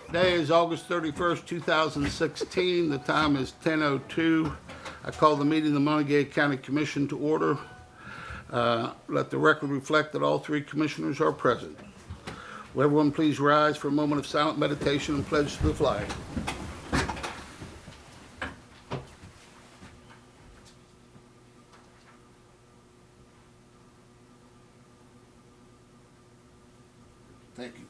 Today is August 31st, 2016. The time is 10:02. I call the meeting of the Monongalia County Commission to order. Let the record reflect that all three commissioners are present. Will everyone please rise for a moment of silent meditation and pledge to the flag. Thank you.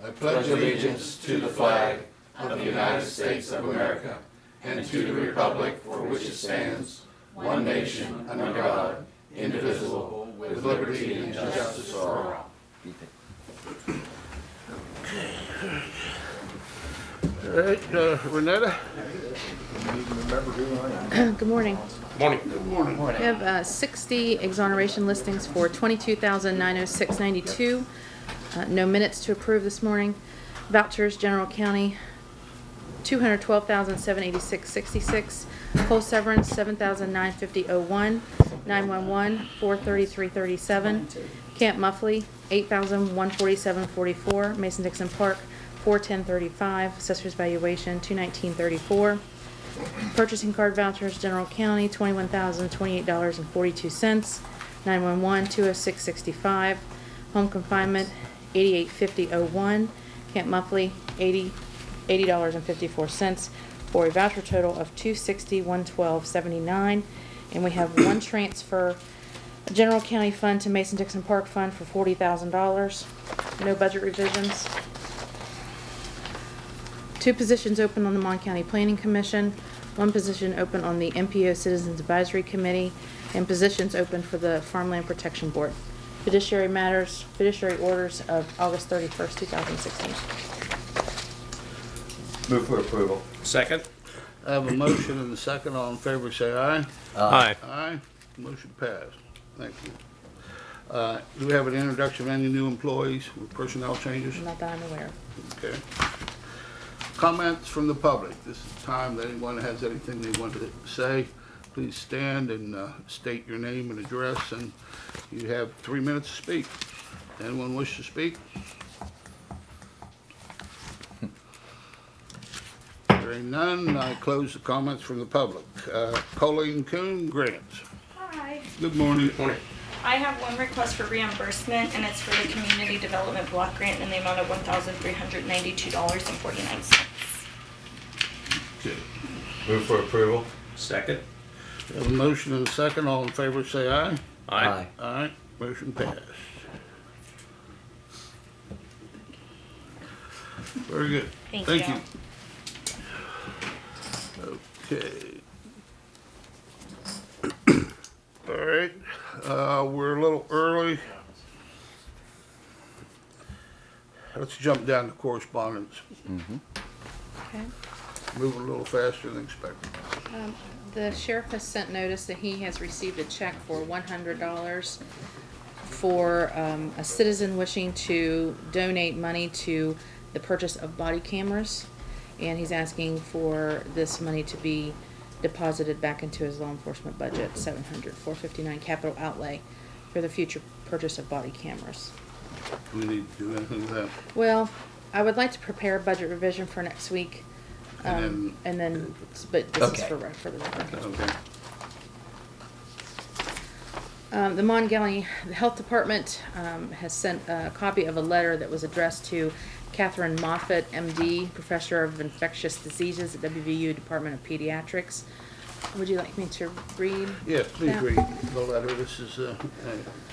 I Pledge allegiance to the flag of the United States of America and to the republic for which it stands, one nation, under God, indivisible, with liberty and justice for all. All right, Renetta. Good morning. Morning. Good morning. We have 60 exoneration listings for $22,906.92. No minutes to approve this morning. Vouchers, General County, $212,786.66. Full severance, $7,950.01. 911, $433.37. Camp Muffley, $8,147.44. Mason-Dixon Park, $410.35. Assessor's valuation, $219.34. Purchasing card vouchers, General County, $21,028.42. 911, $206.65. Home confinement, $88.50.01. Camp Muffley, $80.54, for a voucher total of $260.112.79. And we have one transfer, General County Fund to Mason-Dixon Park Fund for $40,000. No budget revisions. Two positions open on the Mon County Planning Commission. One position open on the MPO Citizens Advisory Committee, and positions open for the Farmland Protection Board. Fiduciary matters, fiduciary orders of August 31st, 2016. Move for approval. Second. I have a motion and a second. All in favor say aye. Aye. Aye. Motion passed. Thank you. Do we have an introduction of any new employees with personnel changes? Not that I'm aware of. Okay. Comments from the public. This is the time that anyone has anything they want to say. Please stand and state your name and address, and you have 3 minutes to speak. Anyone wish to speak? Hearing none, I close the comments from the public. Colleen Coon, Grants. Hi. Good morning. Morning. I have one request for reimbursement, and it's for the Community Development Block Grant in the amount of $1,392.49. Okay. Move for approval. Second. We have a motion and a second. All in favor say aye. Aye. Aye. Motion passed. Very good. Thank you. you. Okay. All right. We're a little early. Let's jump down to correspondence. Okay. Moving a little faster than expected. The sheriff has sent notice that he has received a check for $100 for a citizen wishing to donate money to the purchase of body cameras, and he's asking for this money to be deposited back into his law enforcement budget, $459 capital outlay for the future purchase of body cameras. Do we need to do anything with that? Well, I would like to prepare a budget revision for next week. And But this is Okay. for the record. Okay. The Monongalia Health Department has sent a copy of a letter that was addressed to Catherine Moffett, MD, Professor of Infectious Diseases at WVU Department of Pediatrics. Would you like me to read? Yes, please that? read the letter. This is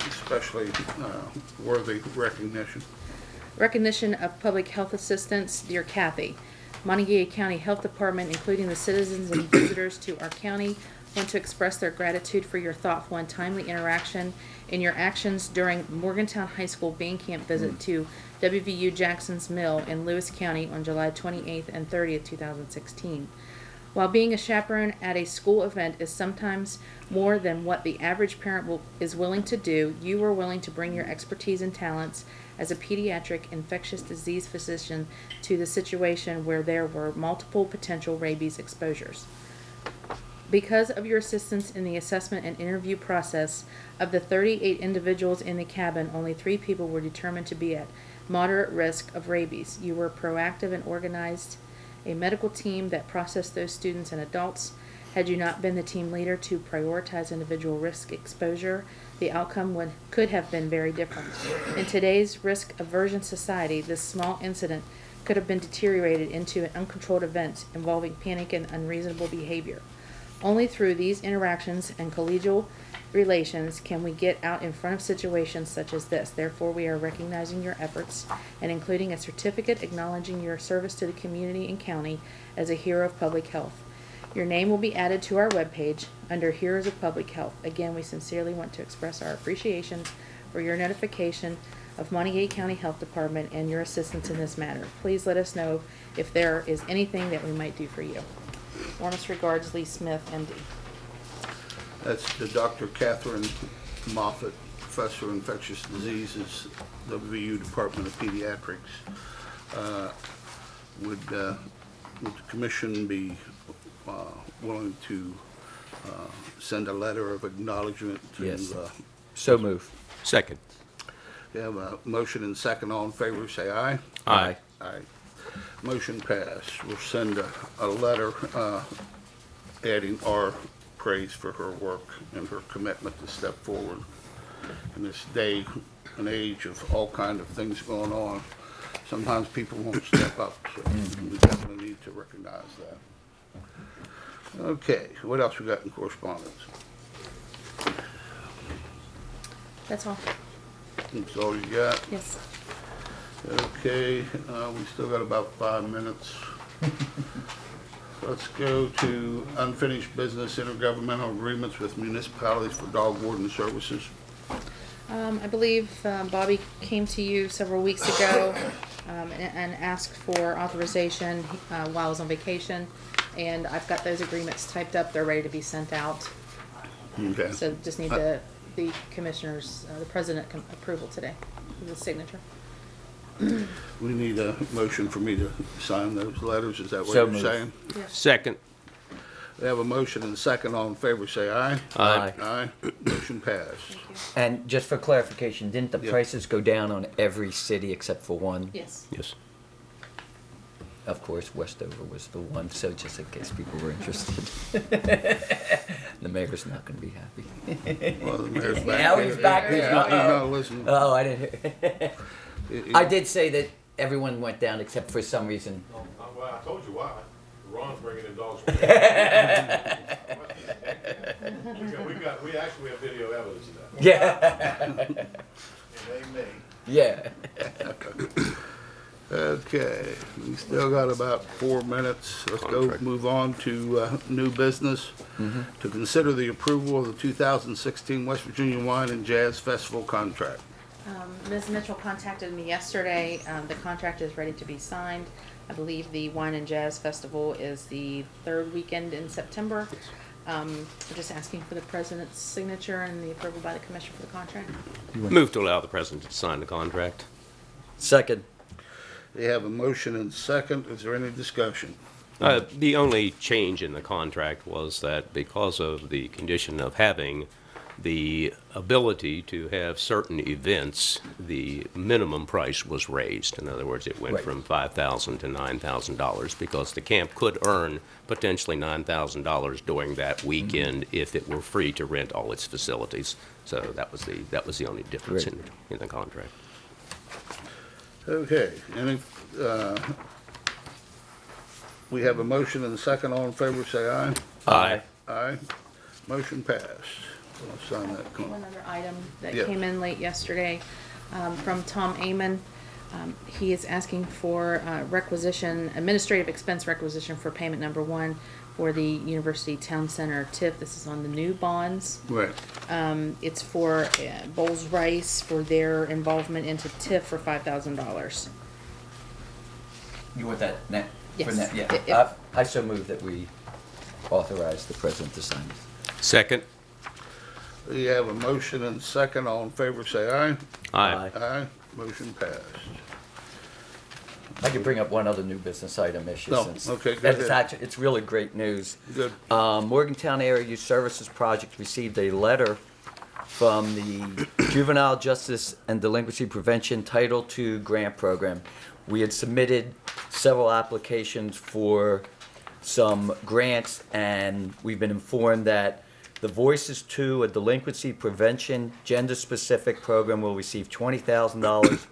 especially worthy recognition. Recognition of Public Health Assistance. Dear Kathy, Monongalia County Health Department, including the citizens and visitors to our county, want to express their gratitude for your thoughtful and timely interaction in your actions during Morgantown High School band camp visit to WVU Jackson's Mill in Lewis County on July 28th and 30th, 2016. While being a chaperone at a school event is sometimes more than what the average parent is willing to do, you were willing to bring your expertise and talents as a pediatric infectious disease physician to the situation where there were multiple potential rabies exposures. Because of your assistance in the assessment and interview process, of the 38 individuals in the cabin, only 3 people were determined to be at moderate risk of rabies. You were proactive and organized a medical team that processed those students and adults. Had you not been the team leader to prioritize individual risk exposure, the outcome could have been very different. In today's risk-aversion society, this small incident could have been deteriorated into an uncontrolled event involving panic and unreasonable behavior. Only through these interactions and collegial relations can we get out in front of situations such as this. Therefore, we are recognizing your efforts and including a certificate acknowledging your service to the community and county as a hero of public health. Your name will be added to our webpage under Heroes of Public Health. Again, we sincerely want to express our appreciation for your notification of Monongalia County Health Department and your assistance in this matter. Please let us know if there is anything that we might do for you. Warmest regards, Lee Smith, MD. That's to Dr. Catherine Moffett, Professor of Infectious Diseases, WVU Department of Pediatrics. Would the commission be willing to send a letter of acknowledgement to? Yes. So move. Second. We have a motion and second. All in favor, say aye. Aye. Aye. Motion passed. We'll send a letter adding our praise for her work and her commitment to step forward in this day and age of all kind of things going on. Sometimes people won't step up, so we definitely need to recognize that. Okay, what else we got in correspondence? That's all. That's all you got? Yes. Okay, we still got about 5 minutes. Let's go to unfinished business intergovernmental agreements with municipalities for dog warden services. I believe Bobby came to you several weeks ago and asked for authorization while I was on vacation, and I've got those agreements typed up. They're ready to be sent out. Okay. So just need the commissioner's, the president approval today, the signature. We need a motion for me to sign those letters, is that what So you're moved. saying? Yes. Second. We have a motion and a second. All in favor, say aye. Aye. Aye. Motion passed. Thank you. And just for clarification, didn't the Yeah. prices go down on every city except for one? Yes. Yes. Of course, Westover was the one, so just in case people were interested. The mayor's not gonna be happy. Well, the mayor's back. Now he's back He's there. not listening. Oh, I didn't hear. I did say that everyone went down except for some reason. Well, I told you why. Ron's bringing in dogs. We actually have video evidence of that. Yeah. And they may. Yeah. Okay, we still got about 4 minutes. Let's go Contract. move on to new business. To consider the approval of the 2016 West Virginia Wine and Jazz Festival contract. Ms. Mitchell contacted me yesterday. The contract is ready to be signed. I believe the Wine and Jazz Festival is the third weekend in September. We're just asking for the president's signature and the approval by the commission for the contract. Move to allow the president to sign the contract. Second. We have a motion and second. Is there any discussion? The only change in the contract was that because of the condition of having the ability to have certain events, the minimum price was raised. In other words, it went Right. from $5,000 to $9,000 because the camp could earn potentially $9,000 during that weekend if it were free to rent all its facilities. So that was the only difference Great. in the contract. Okay, we have a motion and a second. All in favor, say aye. Aye. Aye. Motion passed. I'll sign that. One other item that Yeah. came in late yesterday from Tom Amon. He is asking for administrative expense requisition for payment number 1 for the University Town Center TIF. This is on the new bonds. Right. It's for Bowles Rice for their involvement into TIF for $5,000. You want that? Yes. Yeah. I so move that we authorize the president to sign this. Second. We have a motion and a second. All in favor, say aye. Aye. Aye. Motion passed. I could bring up one other new business item issue. No, Since okay, go that is ahead. actually, it's really great news. Good. Morgantown Area Youth Services Project received a letter from the Juvenile Justice and Delinquency Prevention Title II Grant Program. We had submitted several applications for some grants, and we've been informed that the Voices 2, a delinquency prevention gender-specific program, will receive $20,000,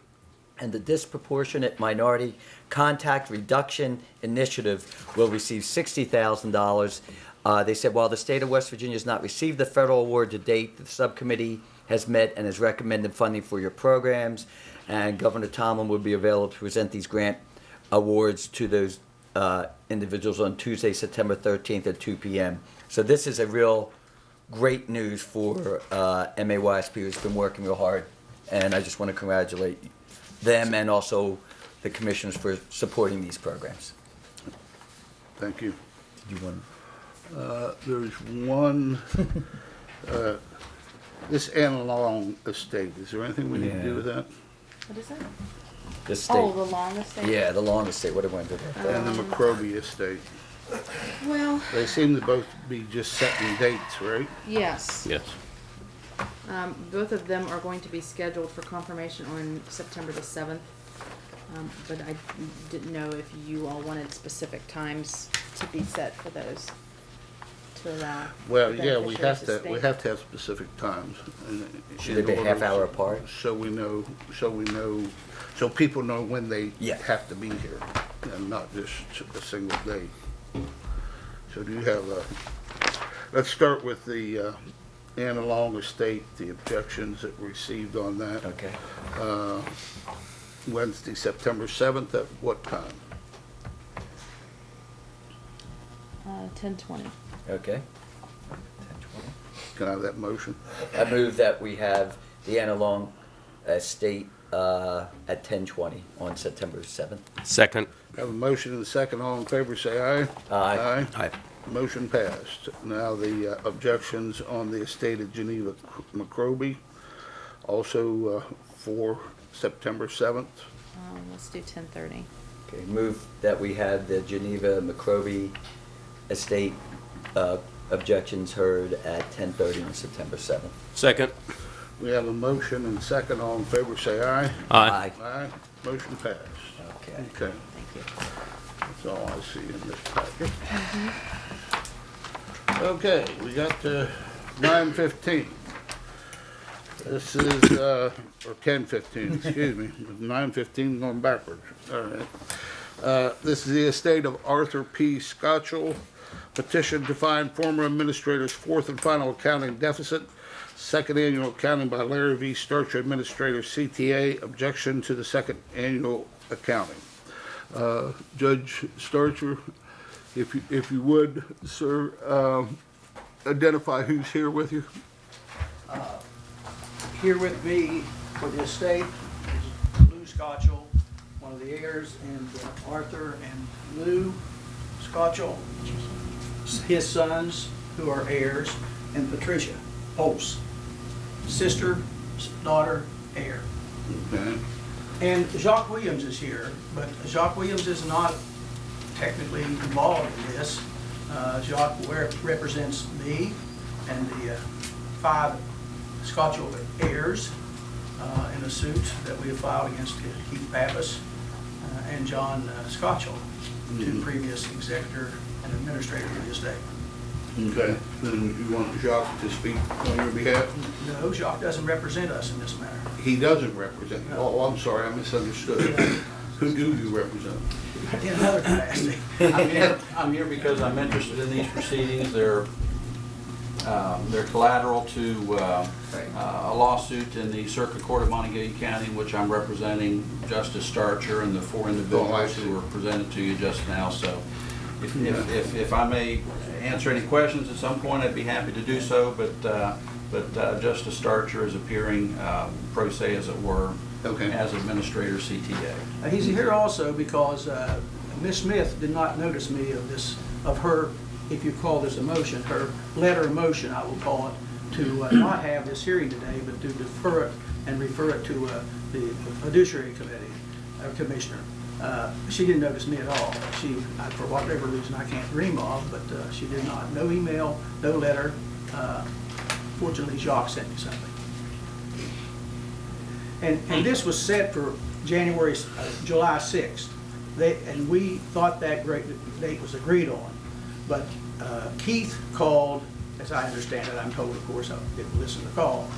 and the Disproportionate Minority Contact Reduction Initiative will receive $60,000. They said while the state of West Virginia has not received the federal award to date, the subcommittee has met and has recommended funding for your programs, and Governor Tomlin will be available to present these grant awards to those individuals on Tuesday, September 13th at 2 p.m. So this is a real great news for MAYSP, who's been working real hard, and I just want to congratulate them and also the commissioners for supporting these programs. Thank you. Did you want? There's one, this Analong estate, is there anything we need to do with that? What is it? The state. Oh, the longest thing? Yeah, the longest state. What do I want to do? And the McCroby estate. Well, They seem to both be just setting dates, right? yes. Yes. Both of them are going to be scheduled for confirmation on September the 7th. But I didn't know if you all wanted specific times to be set for those, to allow. Well, the yeah, we beneficiaries have to we stay. have to have specific times. Should they be a half hour apart? So we know, so people know when they Yeah. have to be here, and not just a single day. So do you have let's start with the Analong estate, the objections that were received on that. Okay. Wednesday, September 7th, at what time? 10:20. Okay. Can I have that motion? I move that we have the Analong estate at 10:20 on September 7th. Second. Have a motion and a second. All in favor, say aye. Aye. Aye. Motion passed. Now the objections on the estate of Geneva McCroby, also for September 7th. Let's do 10:30. Okay. Move that we have the Geneva McCroby estate objections heard at 10:30 on September 7th. Second. We have a motion and a second. All in favor, say aye. Aye. Aye. Motion passed. Okay. Okay, Thank you. that's all I see in this packet. Okay, we got 9:15. This is, or 10:15, excuse me, 9:15 going backwards. All right. This is the estate of Arthur P. Scotchell, petition to find former administrator's fourth and final accounting deficit, second annual accounting by Larry V. Starcher, administrator, CTA, objection to the second annual accounting. Judge Starcher, if you would, sir, identify who's here with you. Here with me for the estate is Lou Scotchell, one of the heirs, and Arthur and Lou Scotchell, his sons, who are heirs, and Patricia Holtz, sister, daughter, heir. Okay. And Jacques Williams is here, but Jacques Williams is not technically involved in this. Jacques represents me and the 5 Scotchell heirs in a suit that we have filed against Keith Pappas and John Scotchell, 2 previous executor and administrator of the estate. Okay, then you want Jacques to speak on your behalf? No, Jacques doesn't represent us in this matter. He doesn't represent you. Oh, I'm sorry, I misunderstood. Who do you represent? In another capacity. I'm here because I'm interested in these proceedings. They're collateral to a lawsuit in the Circuit Court of Monongalia County, in which I'm representing Justice Starcher and the 4 individuals who were presented to you just now. So if I may answer any questions at some point, I'd be happy to do so, but Justice Starcher is appearing pro se, as it were, Okay. as administrator CTA. He's here also because Ms. Smith did not notice me of her, if you call this a motion, her letter of motion, I will call it, to not have this hearing today, but to defer it and refer it to the fiduciary committee, commissioner. She didn't notice me at all. She, for whatever reason I can't dream of, but she did not. No email, no letter. Fortunately, Jacques sent me something. And this was set for July 6th. And we thought that great date was agreed on. But Keith called, as I understand it, I'm told, of course, I didn't listen to the call,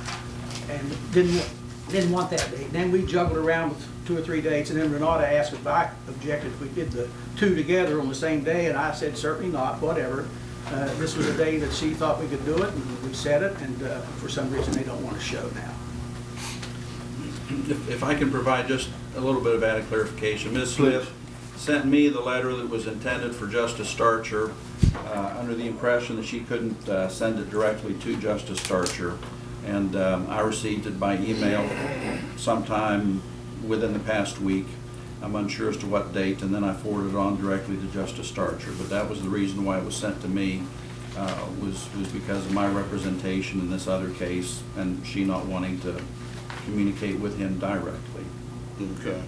and didn't want that date. Then we juggled around with 2 or 3 dates, and then Renata asked if I objected if we did the 2 together on the same day, and I said certainly not, whatever. This was a day that she thought we could do it, and we said it, and for some reason they don't want to show now. If I can provide just a little bit of added clarification. Ms. Smith sent me the letter that was intended for Justice Starcher under the impression that she couldn't send it directly to Justice Starcher. And I received it by email sometime within the past week. I'm unsure as to what date, and then I forwarded it on directly to Justice Starcher. But that was the reason why it was sent to me, was because of my representation in this other case, and she not wanting to communicate with him directly. Okay.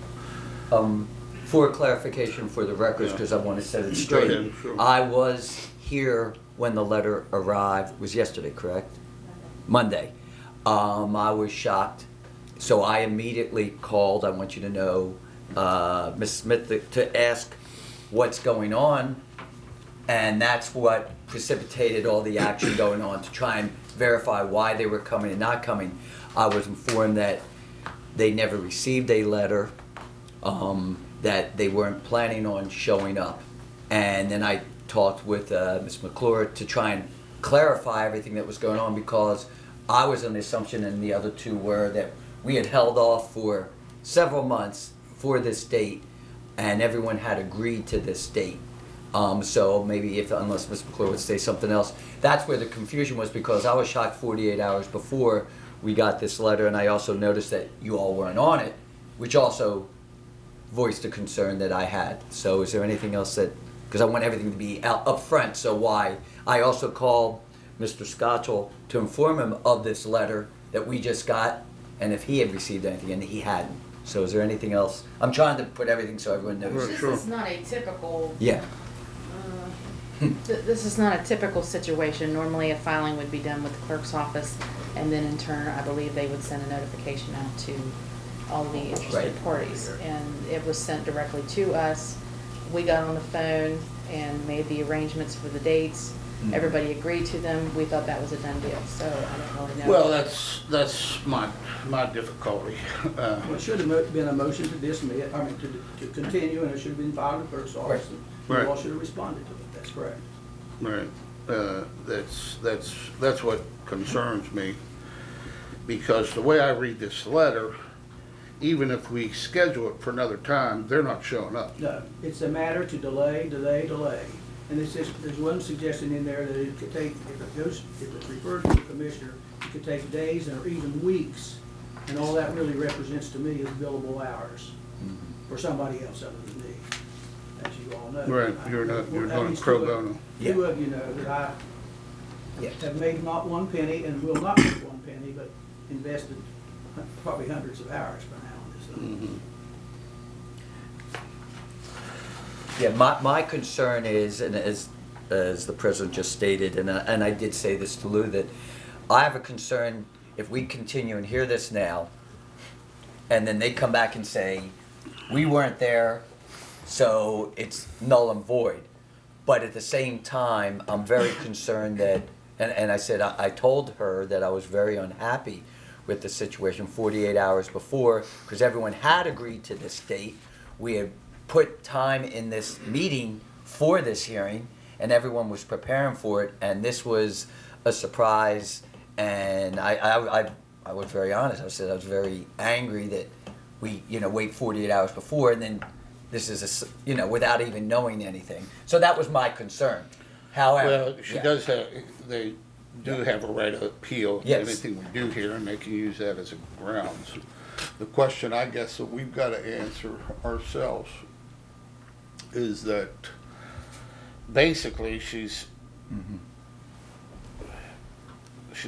For clarification for the records, because I want to set it Go straight. ahead, sure. I was here when the letter arrived. It was yesterday, correct? Monday. I was shocked, so I immediately called. I want you to know, Ms. Smith, to ask what's going on, and that's what precipitated all the action going on to try and verify why they were coming and not coming. I was informed that they never received a letter, that they weren't planning on showing up. And then I talked with Ms. McClure to try and clarify everything that was going on, because I was on the assumption, and the other two were, that we had held off for several months for this date, and everyone had agreed to this date. So maybe unless Ms. McClure would say something else, that's where the confusion was, because I was shocked 48 hours before we got this letter, and I also noticed that you all weren't on it, which also voiced a concern that I had. So is there anything else that, because I want everything to be out up front, so why? I also called Mr. Scotchell to inform him of this letter that we just got, and if he had received anything, and he hadn't. So is there anything else? I'm trying to put everything so everyone knows. This Sure. is not a typical, Yeah. this is not a typical situation. Normally, a filing would be done with the clerk's office, and then in turn, I believe they would send a notification out to all the interested Right. parties. And it was sent directly to us. We got on the phone and made the arrangements for the dates. Everybody agreed to them. We thought that was a done deal, so I don't really know. Well, that's my difficulty. Well, it should have been a motion to dismiss, I mean, to continue, and it should have been filed in the clerk's office. and Right. You all should have responded to it, that's correct. Right. That's what concerns me, because the way I read this letter, even if we schedule it for another time, they're not showing up. No, it's a matter to delay. And there's one suggestion in there that it could take, if it's referred to the commissioner, it could take days or even weeks. And all that really represents to me is billable hours for somebody else other than me, as you all know. Right, you're At doing least pro bono. Two of you know that I Yeah. have made not one penny and will not make one penny, but invested probably hundreds of hours by now on this. Yeah, my concern is, and as the president just stated, and I did say this to Lou, that I have a concern if we continue and hear this now, and then they come back and say, we weren't there, so it's null and void. But at the same time, I'm very concerned that, and I said, I told her that I was very unhappy with the situation 48 hours before, because everyone had agreed to this date. We had put time in this meeting for this hearing, and everyone was preparing for it, and this was a surprise. And I was very honest. I said I was very angry that we, wait 48 hours before, and then this is without even knowing anything. So that was my concern. However, Well, she does have, they do have a right of appeal to Yes. anything we do here, and they can use that as a grounds. The question, I guess, that we've got to answer ourselves is that basically she's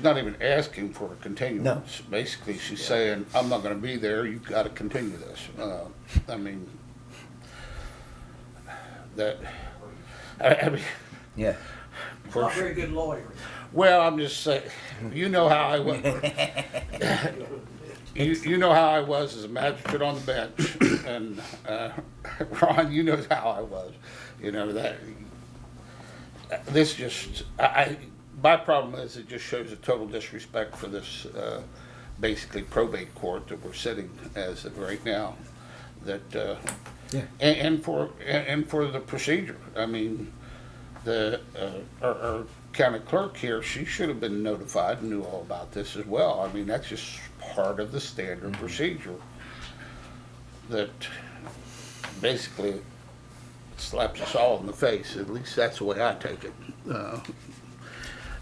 not even asking for a continuance. Basically, she's saying, I'm not going to be there, you've got to continue this. I mean, I mean, yeah. for Not sure. very good lawyering. Well, I'm just saying, you know how I was. You know how I was as a magistrate on the bench, and Ron, you know how I was. You know that. This just, my problem is it just shows a total disrespect for this, basically probate court that we're sitting as of right now. That, Yeah. and for the procedure. I mean, our county clerk here, she should have been notified and knew all about this as well. I mean, that's just part of the standard procedure that basically slaps us all in the face. At least that's the way I take it.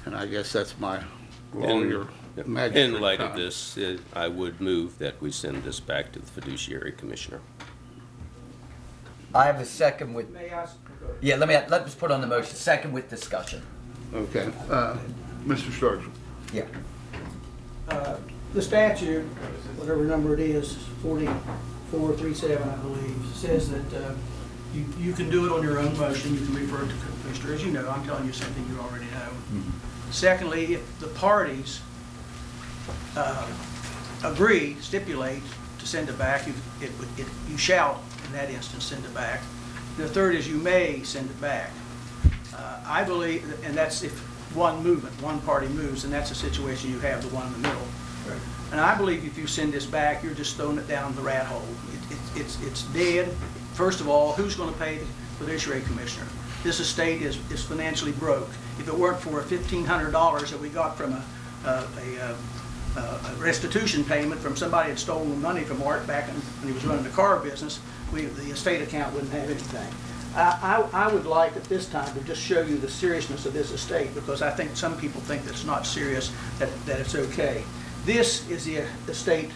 And I guess that's my lawyer magistrate In light of time. this, I would move that we send this back to the fiduciary commissioner. I have a second with, May I? yeah, let's put on the motion, second with discussion. Okay, Mr. Sturgill. Yeah. The statute, whatever number it is, 4437, I believe, says that you can do it on your own motion. You can refer it to Commissioner. As you know, I'm telling you something you already know. Secondly, if the parties agree, stipulate to send it back, you shall, in that instance, send it back. The third is you may send it back. I believe, and that's if one party moves, and that's a situation you have, the one in the middle. Right. And I believe if you send this back, you're just throwing it down the rat hole. It's dead. First of all, who's going to pay the fiduciary commissioner? This estate is financially broke. If it weren't for $1,500 that we got from a restitution payment from somebody that stole money from Art back when he was running the car business, the estate account wouldn't have anything. I would like at this time to just show you the seriousness of this estate, because I think some people think that it's not serious, that it's okay. This is the estate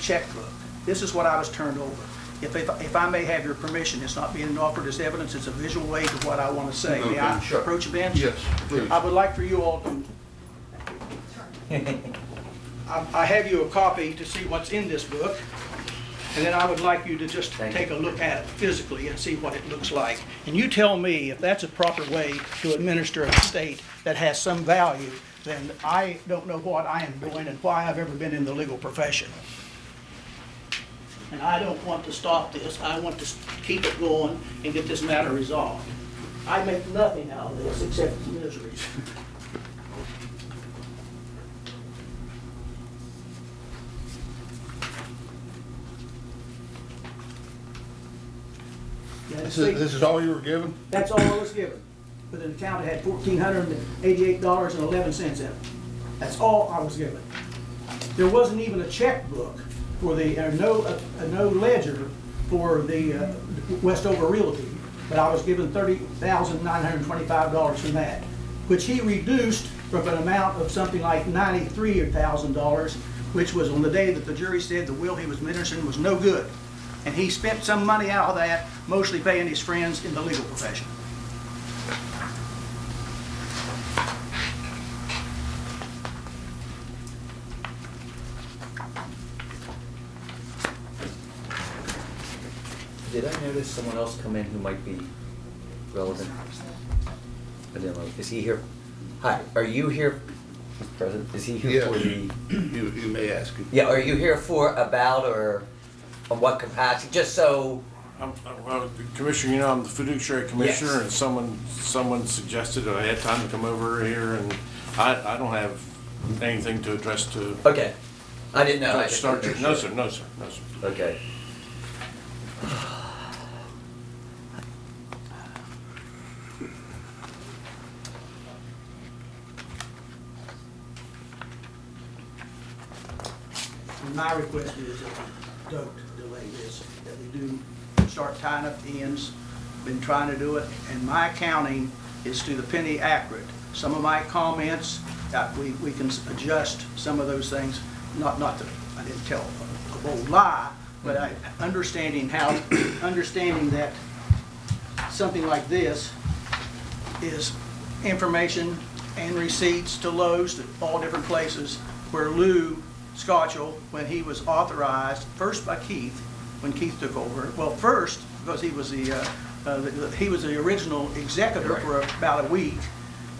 checkbook. This is what I was turned over. If I may have your permission, it's not being offered as evidence, it's a visual aid to what I want to say. May I Okay, sure. approach the bench? Yes, please. I would like for you all to, I have you a copy to see what's in this book, and then I would like you to just Thank take a look at it physically and see what it looks like. And you tell me if that's a proper way to administer an estate that has some value, then I don't know what I am doing and why I've ever been in the legal profession. And I don't want to stop this. I want to keep it going and get this matter resolved. I make nothing out of this except miseries. This is all you were given? That's all I was given. With an account that had $1,488.11 in it. That's all I was given. There wasn't even a checkbook for the, no ledger for the Westover Realty, but I was given $30,925 from that, which he reduced from an amount of something like $93,000, which was on the day that the jury said the will he was administering was no good. And he spent some money out of that, mostly paying his friends in the legal profession. Did I notice someone else come in who might be relevant? I didn't know. Is he here? Hi, are you here, Mr. President? Is he here for the? You may ask him. Yeah, are you here for about or on what capacity? Just so. Well, Commissioner, you know, I'm the fiduciary commissioner, Yes. and someone suggested that I had time to come over here, and I don't have anything to address to Okay, I didn't know. I just start. wanted to No, make sir, sure. no, sir, no, sir. Okay. And my request is that we don't delay this, that we do start tying up the ends. Been trying to do it, and my accounting is to the penny accurate. Some of my comments, we can adjust some of those things, not that I didn't tell a bold lie, but understanding that something like this is information and receipts to Lowe's, to all different places, where Lou Scotchell, when he was authorized, first by Keith, when Keith took over, well, first, because he was the original executor for about a week,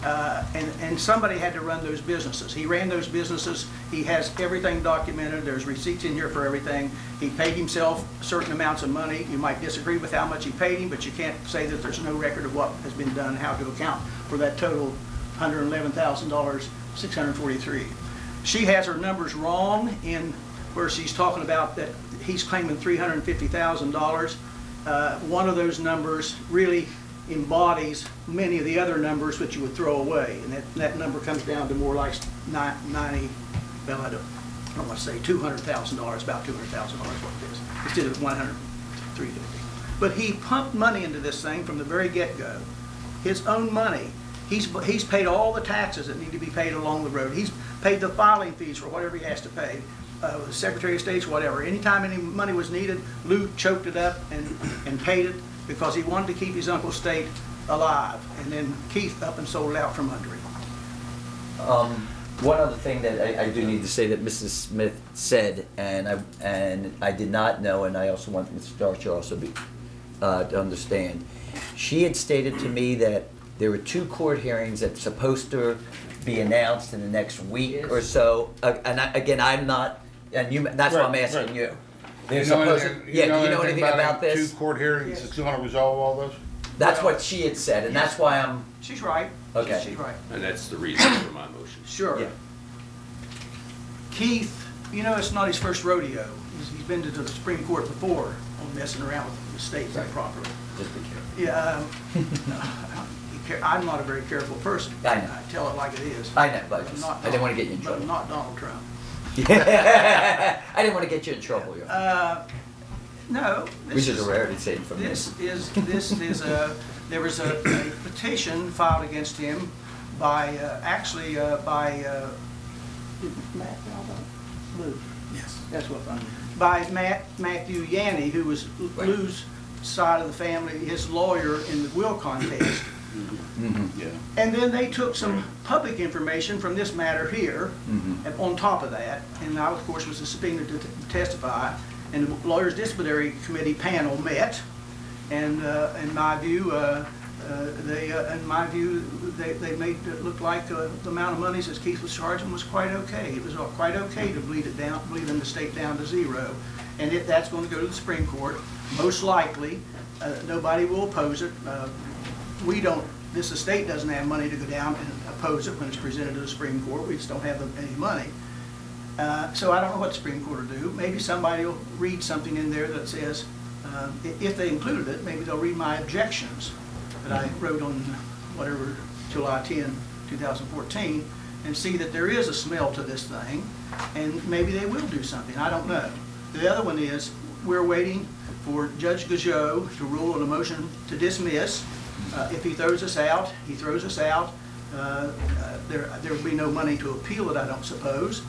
And somebody had to run those businesses. He ran those businesses. He has everything documented. There's receipts in here for everything. He paid himself certain amounts of money. You might disagree with how much he paid him, but you can't say that there's no record of what has been done, how to account for that total $111,643. She has her numbers wrong in where she's talking about that he's claiming $350,000. One of those numbers really embodies many of the other numbers which you would throw away, and that number comes down to more like 90, well, I don't want to say $200,000, about $200,000 what it is, instead of 350. But he pumped money into this thing from the very get-go, his own money. He's paid all the taxes that need to be paid along the road. He's paid the filing fees for whatever he has to pay. The Secretary of State's, whatever. Anytime any money was needed, Lou choked it up and paid it because he wanted to keep his uncle's state alive. And then Keith up and sold it out from under him. One other thing that I do need to say that Mrs. Smith said, and I did not know, and I also want Mr. Starcher also to understand. She had stated to me that there were 2 court hearings that's supposed to be announced in the next week or so. Again, I'm not, and that's why I'm asking you. You know anything, do you know anything about any this? 2 court hearings that's going to resolve all this? That's what she had said, and that's why I'm. She's right. Okay. She's right. And that's the reason for my motion. Sure. Yeah. Keith, it's not his first rodeo. He's been to the Supreme Court before on messing around with the states improperly. Just be careful. Yeah, I'm not a very careful person. I know. I tell it like it is. I know, but I'm not I didn't want to get you in But trouble. I'm not Donald Trump. I didn't want to get you in trouble. No. Which is a rarity saying from me. There was a petition filed against him by Matt Lou. Yes. That's what I'm. By Matthew Yanni, who was Lou's side of the family, his lawyer in the will contest. Yeah. And then they took some public information from this matter here, and on top of that, and I, of course, was subpoenaed to testify, and the Lawyers Disciplinary Committee panel met, and in my view, they made it look like the amount of monies that Keith was charging was quite okay. It was quite okay to bleeding the state down to zero, and that's going to go to the Supreme Court. Most likely, nobody will oppose it. This estate doesn't have money to go down and oppose it when it's presented to the Supreme Court. We just don't have any money. So I don't know what the Supreme Court will do. Maybe somebody will read something in there that says, if they included it, maybe they'll read my objections that I wrote on whatever, July 10, 2014, and see that there is a smell to this thing, and maybe they will do something. I don't know. The other one is, we're waiting for Judge Gajot to rule on a motion to dismiss. If he throws us out, he throws us out. There will be no money to appeal it, I don't suppose,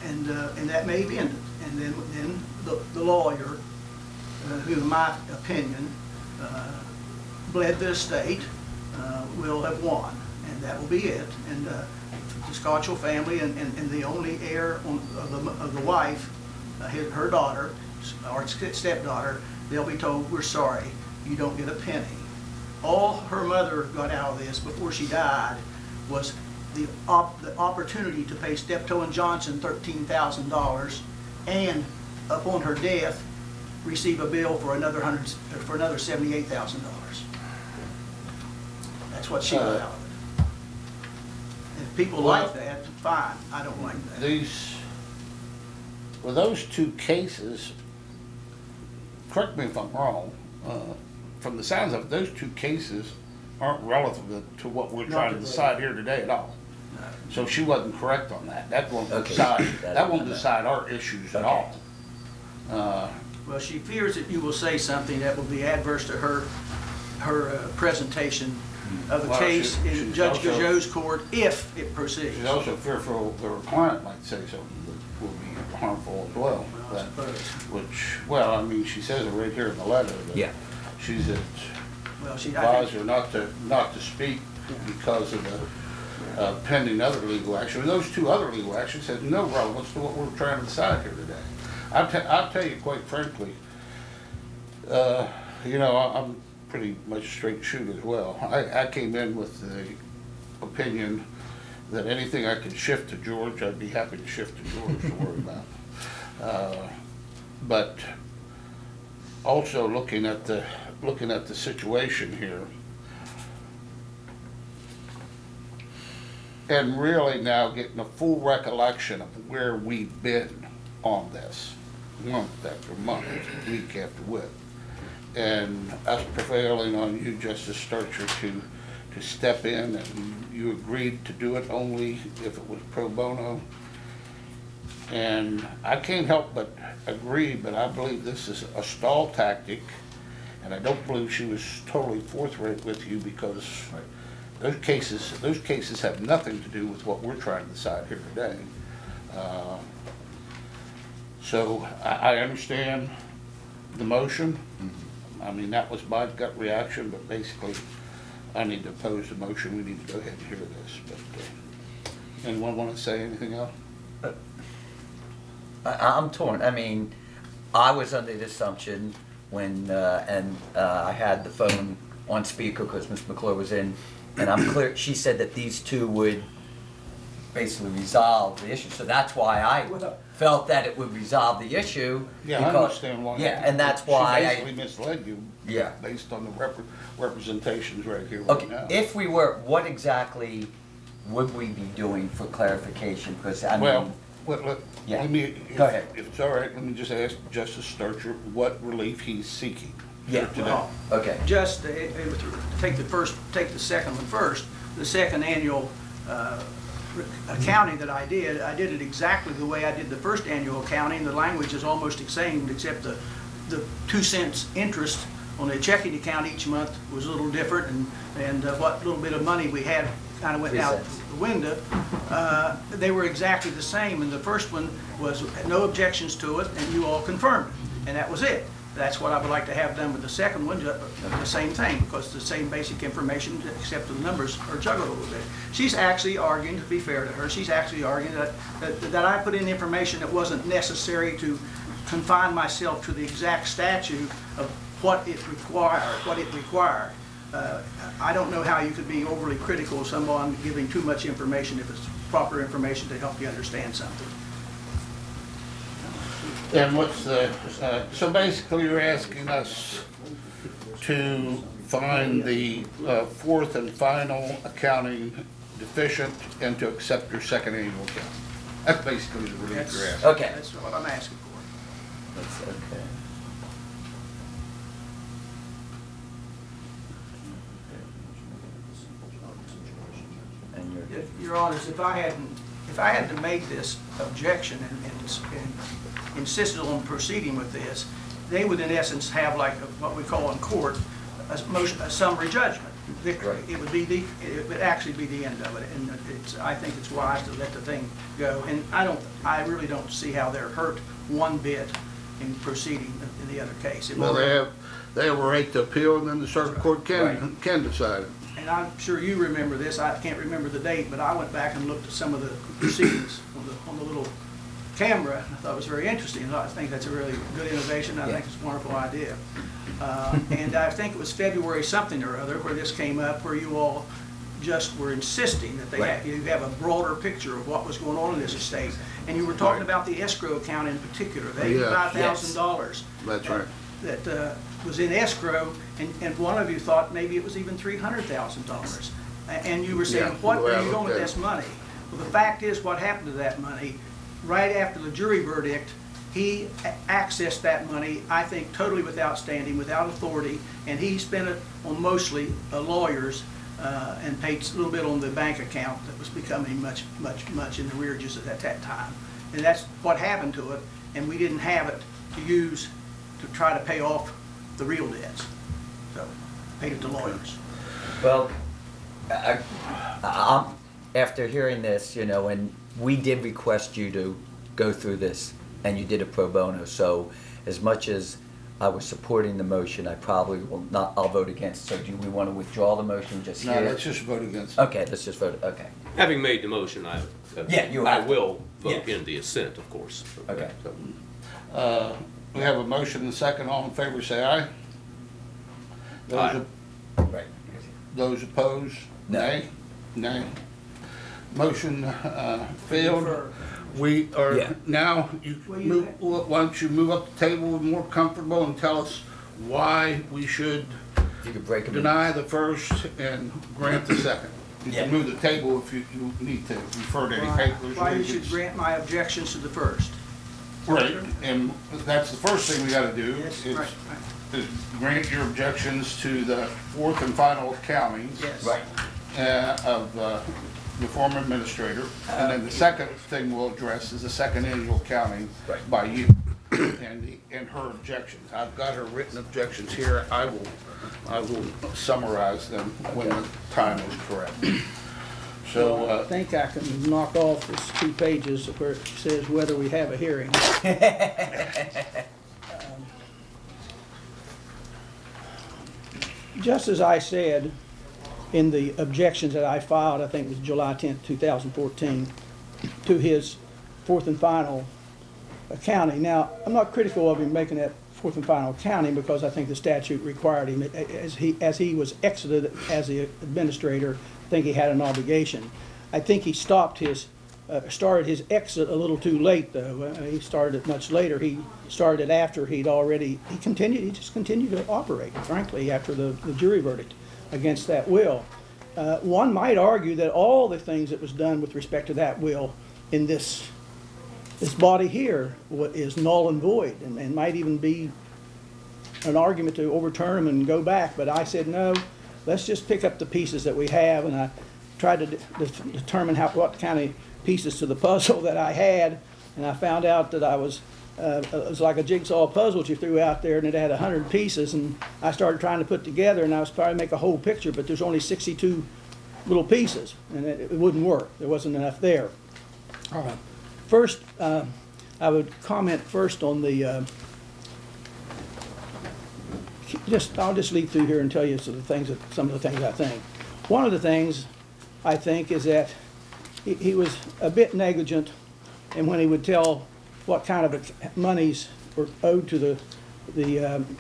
and that may be ended. And then the lawyer, who, in my opinion, bled the estate, will have won, and that will be it. And the Scotchell family and the only heir of the wife, her daughter, or stepdaughter, they'll be told, we're sorry, you don't get a penny. All her mother got out of this before she died was the opportunity to pay Steptoe and Johnson $13,000, and upon her death, receive a bill for another $78,000. That's what she got out of it. If people like that, fine. I don't like that. Those 2 cases, correct me if I'm wrong, from the sounds of it, those 2 cases aren't relevant to what we're trying to decide here today at all. So she wasn't correct on that. That won't decide our issues at all. Well, she fears that you will say something that will be adverse to her presentation of the case in Judge Gajot's court if it proceeds. She's also fearful that her client might say something that will be harmful as well. She says it right here in the letter. That she's advised her not to speak because of the pending other legal action. And those 2 other legal actions had no relevance to what we're trying to decide here today. I'll tell you quite frankly, I'm pretty much straight shoot as well. I came in with the opinion that anything I could shift to George, I'd be happy to shift to George to worry about. But also looking at the situation here, and really now getting a full recollection of where we've been on this, month after month, week after week. And us prevailing on you, Justice Starcher, to step in, and you agreed to do it only if it was pro bono. And I can't help but agree, but I believe this is a stall tactic, and I don't believe she was totally forthright with you, because those cases have nothing to do with what we're trying to decide here today. So I understand the motion. I mean, that was my gut reaction, but basically I need to oppose the motion. We need to go ahead and hear this. But anyone want to say anything else? I'm torn. I mean, I was under the assumption when, I had the phone on speaker because Ms. McClure was in, and I'm clear, she said that these two would basically resolve the issue. So that's why I felt that it would resolve the issue. Yeah, I understand why. Yeah, and that's why She basically misled you. Yeah. Based on the representations right here, right Okay, now. if we were, what exactly would we be doing for clarification? Because I mean, yeah. Let me, Go ahead. if it's all right, let me just ask Justice Starcher what relief he's seeking. Yeah. Today. Well, okay. Just take the second one first. The second annual accounting that I did it exactly the way I did the first annual accounting. The language is almost the same, except the 2 cents interest on the checking account each month was a little different, and what little bit of money we had kind of went 3 out cents. the window. They were exactly the same, and the first one was no objections to it, and you all confirmed it, and that was it. That's what I would like to have done with the second one, the same thing, because the same basic information, except the numbers are juggled a little bit. She's actually arguing, to be fair to her, she's actually arguing that I put in information that wasn't necessary to confine myself to the exact statute of what it required. I don't know how you could be overly critical of someone giving too much information if it's proper information to help you understand something. And what's the, so basically you're asking us to find the fourth and final accounting deficient and to accept your second annual account. That's basically the relief you're asking. Okay. That's what I'm asking for. That's okay. And Your Honors, if I hadn't made this objection and insisted on proceeding with this, they would in essence have like what we call in court a summary judgment victory. Right. It would actually be the end of it, and I think it's wise to let the thing go. And I really don't see how they're hurt one bit in proceeding in the other case. Well, they have a right to appeal, and then the circuit court can decide it. And I'm sure you remember this, I can't remember the date, but I went back and looked at some of the proceedings on the little camera. I thought it was very interesting. I think that's a really good innovation. I think it's a wonderful idea. And I think it was February something or other where this came up, where you all just were insisting that you have a broader picture of what was going on in this estate. And you were talking about the escrow account in particular, the $85,000. That's right. That was in escrow, and one of you thought maybe it was even $300,000. And you were saying, what are you doing with this money? Well, the fact is, what happened to that money, right after the jury verdict, he accessed that money, I think, totally without standing, without authority, and he spent it on mostly lawyers and paid a little bit on the bank account that was becoming much in the rearages at that time. And that's what happened to it, and we didn't have it to use to try to pay off the real debts. So, paid it to lawyers. Well, I'm, after hearing this, you know, and we did request you to go through this, and you did it pro bono. So, as much as I was supporting the motion, I probably will not. I'll vote against. So, do we want to withdraw the motion just No, here? let's just vote against it. Okay, let's just vote. Okay. Having made the motion, I will vote in the assent, of course. Okay. We have a motion and a second. All in favor, say aye. Aye. Right. Those opposed, No. nay. Nay. Motion failed. Defer. We are Yeah. now, Well, you why don't you move up the table more comfortable and tell us why we should You could break them in. deny the first and grant the second. You can Yeah. move the table if you need to refer to any papers. Why you should grant my objections to the first. Right, and that's the first thing we gotta do, Yes, is right. is grant your objections to the fourth and final counting Yes. Right. of the former administrator. And then the second thing we'll address is the second annual counting Right. by you and her objections. I've got her written objections here. I will summarize them when the time is correct. So, I think I can knock off this 2 pages where it says whether we have a hearing. Just as I said in the objections that I filed, I think it was July 10th, 2014, to his fourth and final accounting. Now, I'm not critical of him making that fourth and final accounting because I think the statute required him, as he was exited as the administrator, I think he had an obligation. I think he started his exit a little too late, though. He started it much later. He started after he just continued to operate, frankly, after the jury verdict against that will. One might argue that all the things that was done with respect to that will in this body here is null and void, and might even be an argument to overturn them and go back. But I said, no, let's just pick up the pieces that we have, and I tried to determine what kind of pieces to the puzzle that I had, and I found out that it was like a jigsaw puzzle that you threw out there, and it had 100 pieces, and I started trying to put together, and I was trying to make a whole picture, but there's only 62 little pieces, and it wouldn't work. There wasn't enough there. First, I would comment first on the, I'll just lead through here and tell you some of the things I think. One of the things I think is that he was a bit negligent, and when he would tell what kind of monies were owed to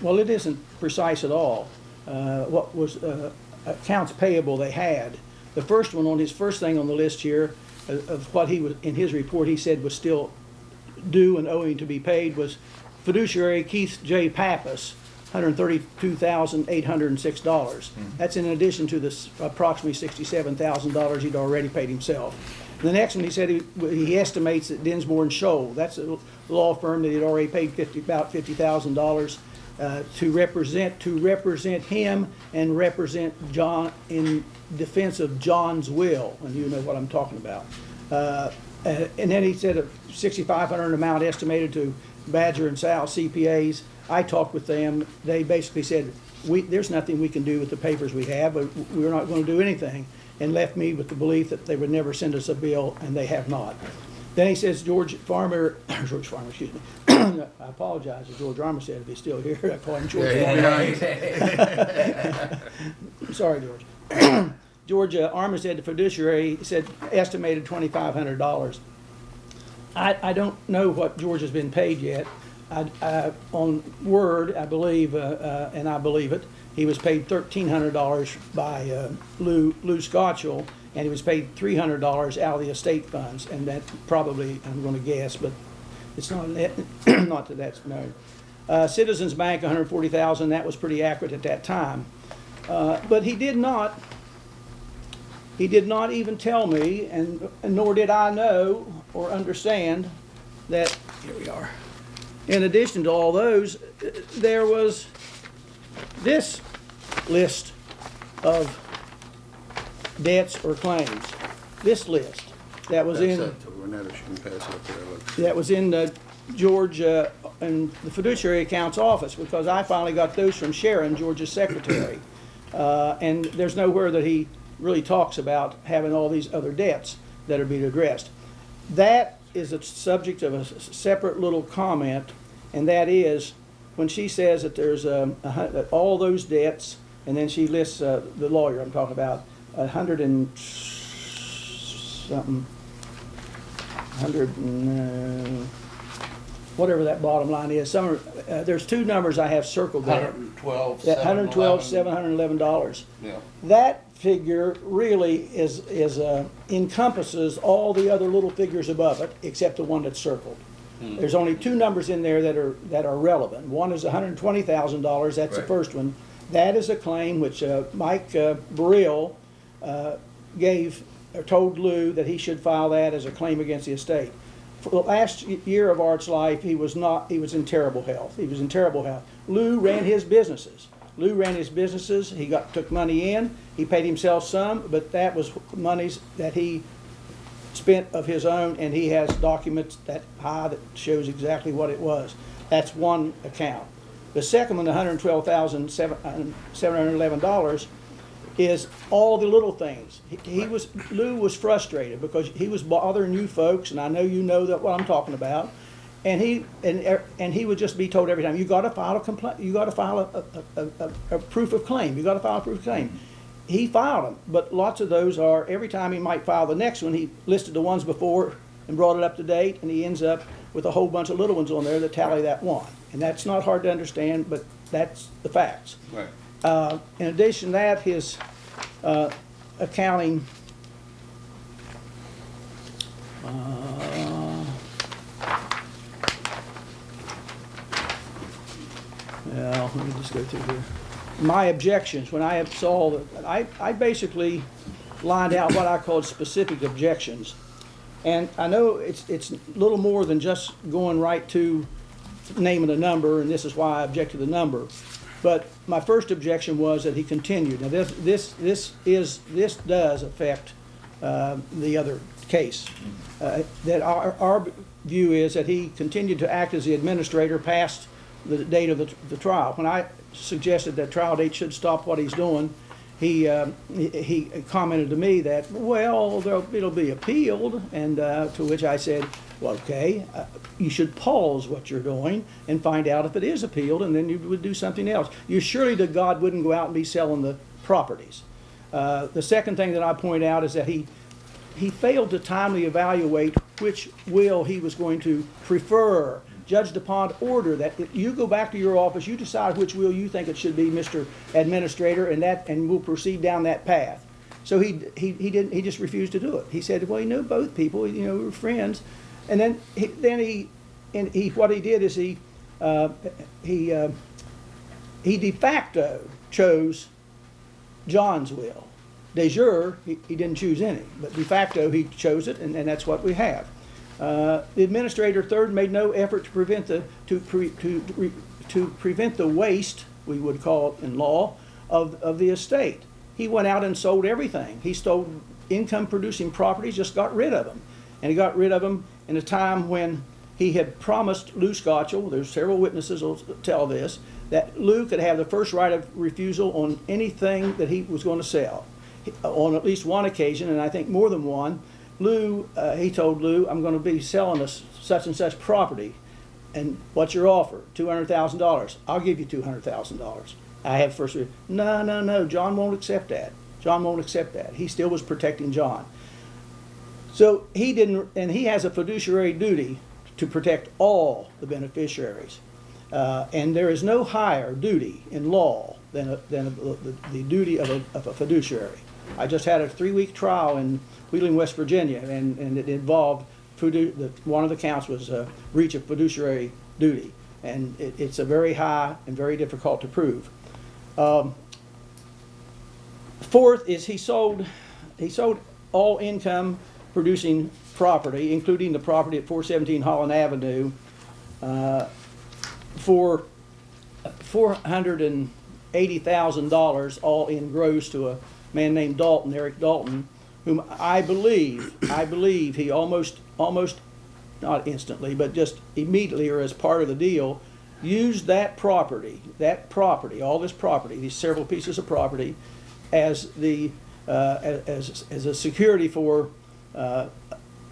well, it isn't precise at all, what was accounts payable they had. The first one, on his first thing on the list here, of what he was, in his report, he said was still due and owing to be paid, was fiduciary Keith J. Pappas, $132,806. That's in addition to the approximately $67,000 he'd already paid himself. The next one, he said he estimates that Dinsmore and Scholl, that's a law firm that he'd already paid about $50,000 to represent him and represent John in defense of John's will, and you know what I'm talking about. And then he said a $6,500 amount estimated to Badger and Sal CPAs. I talked with them. They basically said, there's nothing we can do with the papers we have, but we're not going to do anything, and left me with the belief that they would never send us a bill, and they have not. Then he says George Farmer, excuse me. I apologize to George Armistead if he's still here. I call him George Farmer. Sorry, George. George Armistead, the fiduciary, said estimated $2,500. I don't know what George has been paid yet. On word, I believe, and I believe it, he was paid $1,300 by Lou Scotchell, and he was paid $300 out of the estate funds, and that probably, I'm going to guess, but it's not not that that's known. Citizens Bank, $140,000. That was pretty accurate at that time, but he did not even tell me, and nor did I know or understand that. Here we are. In addition to all those, there was this list of debts or claims. This list that was that was in George and the fiduciary accounts office, because I finally got those from Sharon, George's secretary, and there's nowhere that he really talks about having all these other debts that are being addressed. That is a subject of a separate little comment, and that is when she says that there's all those debts, and then she lists the lawyer I'm talking about, 100 and something, whatever that bottom line is. There's two numbers I have circled there. $112,711. $112,711. Yeah. That figure really encompasses all the other little figures above it, except the one that's circled. There's only two numbers in there that are relevant. One is $120,000. That's the Right. first one. That is a claim which Mike Burrell told Lou that he should file that as a claim against the estate. For the last year of Art's life, he was in terrible health. He was in terrible health. Lou ran his businesses. He took money in. He paid himself some, but that was monies that he spent of his own, and he has documents that shows exactly what it was. That's one account. The second one, the $112,711, is all the little things. Lou was frustrated because he was bothering you folks, and I know you know that what I'm talking about. And he would just be told every time, you got to file a complaint. You got to file a proof of claim. You got to file a proof of claim. He filed them, but lots of those are, every time he might file the next one, he listed the ones before and brought it up to date, and he ends up with a whole bunch of little ones on there that tally that one. And that's not hard to understand, but that's the facts. Right. In addition to that, his accounting, well, let me just go through here. My objections, when I saw that, I basically lined out what I called specific objections. And I know it's a little more than just going right to naming a number, and this is why I object to the number. But my first objection was that he continued. Now this does affect the other case. That our view is that he continued to act as the administrator past the date of the trial. When I suggested that trial date should stop what he's doing, he commented to me that, well, it'll be appealed, and to which I said, well, okay, you should pause what you're doing and find out if it is appealed, and then you would do something else. You surely to God wouldn't go out and be selling the properties. The second thing that I point out is that he failed to timely evaluate which will he was going to prefer. Judged upon order that if you go back to your office, you decide which will you think it should be, Mr. Administrator, and we'll proceed down that path. So he just refused to do it. He said, well, he knew both people, we were friends, and then what he did is he de facto chose John's will. De jure, he didn't choose any, but de facto he chose it, and that's what we have. The administrator, third, made no effort to prevent the waste, we would call it in law, of the estate. He went out and sold everything. He stole income-producing properties, just got rid of them, and he got rid of them in a time when he had promised Lou Scotchell, there's several witnesses will tell this, that Lou could have the first right of refusal on anything that he was going to sell. On at least one occasion, and I think more than one, he told Lou, I'm going to be selling us such and such property, and what's your offer? $200,000. I'll give you $200,000. I have first. No, John won't accept that. John won't accept that. He still was protecting John. So he didn't, and he has a fiduciary duty to protect all the beneficiaries. And there is no higher duty in law than the duty of a fiduciary. I just had a 3-week trial in Wheeling, West Virginia, and it involved one of the counts was breach of fiduciary duty, and it's a very high and very difficult to prove. Fourth is he sold all income producing property, including the property at 417 Holland Avenue, for $480,000, all in gross, to a man named Dalton, Eric Dalton, whom I believe he almost not instantly, but just immediately or as part of the deal, used that property, all this property, these several pieces of property, as a security for a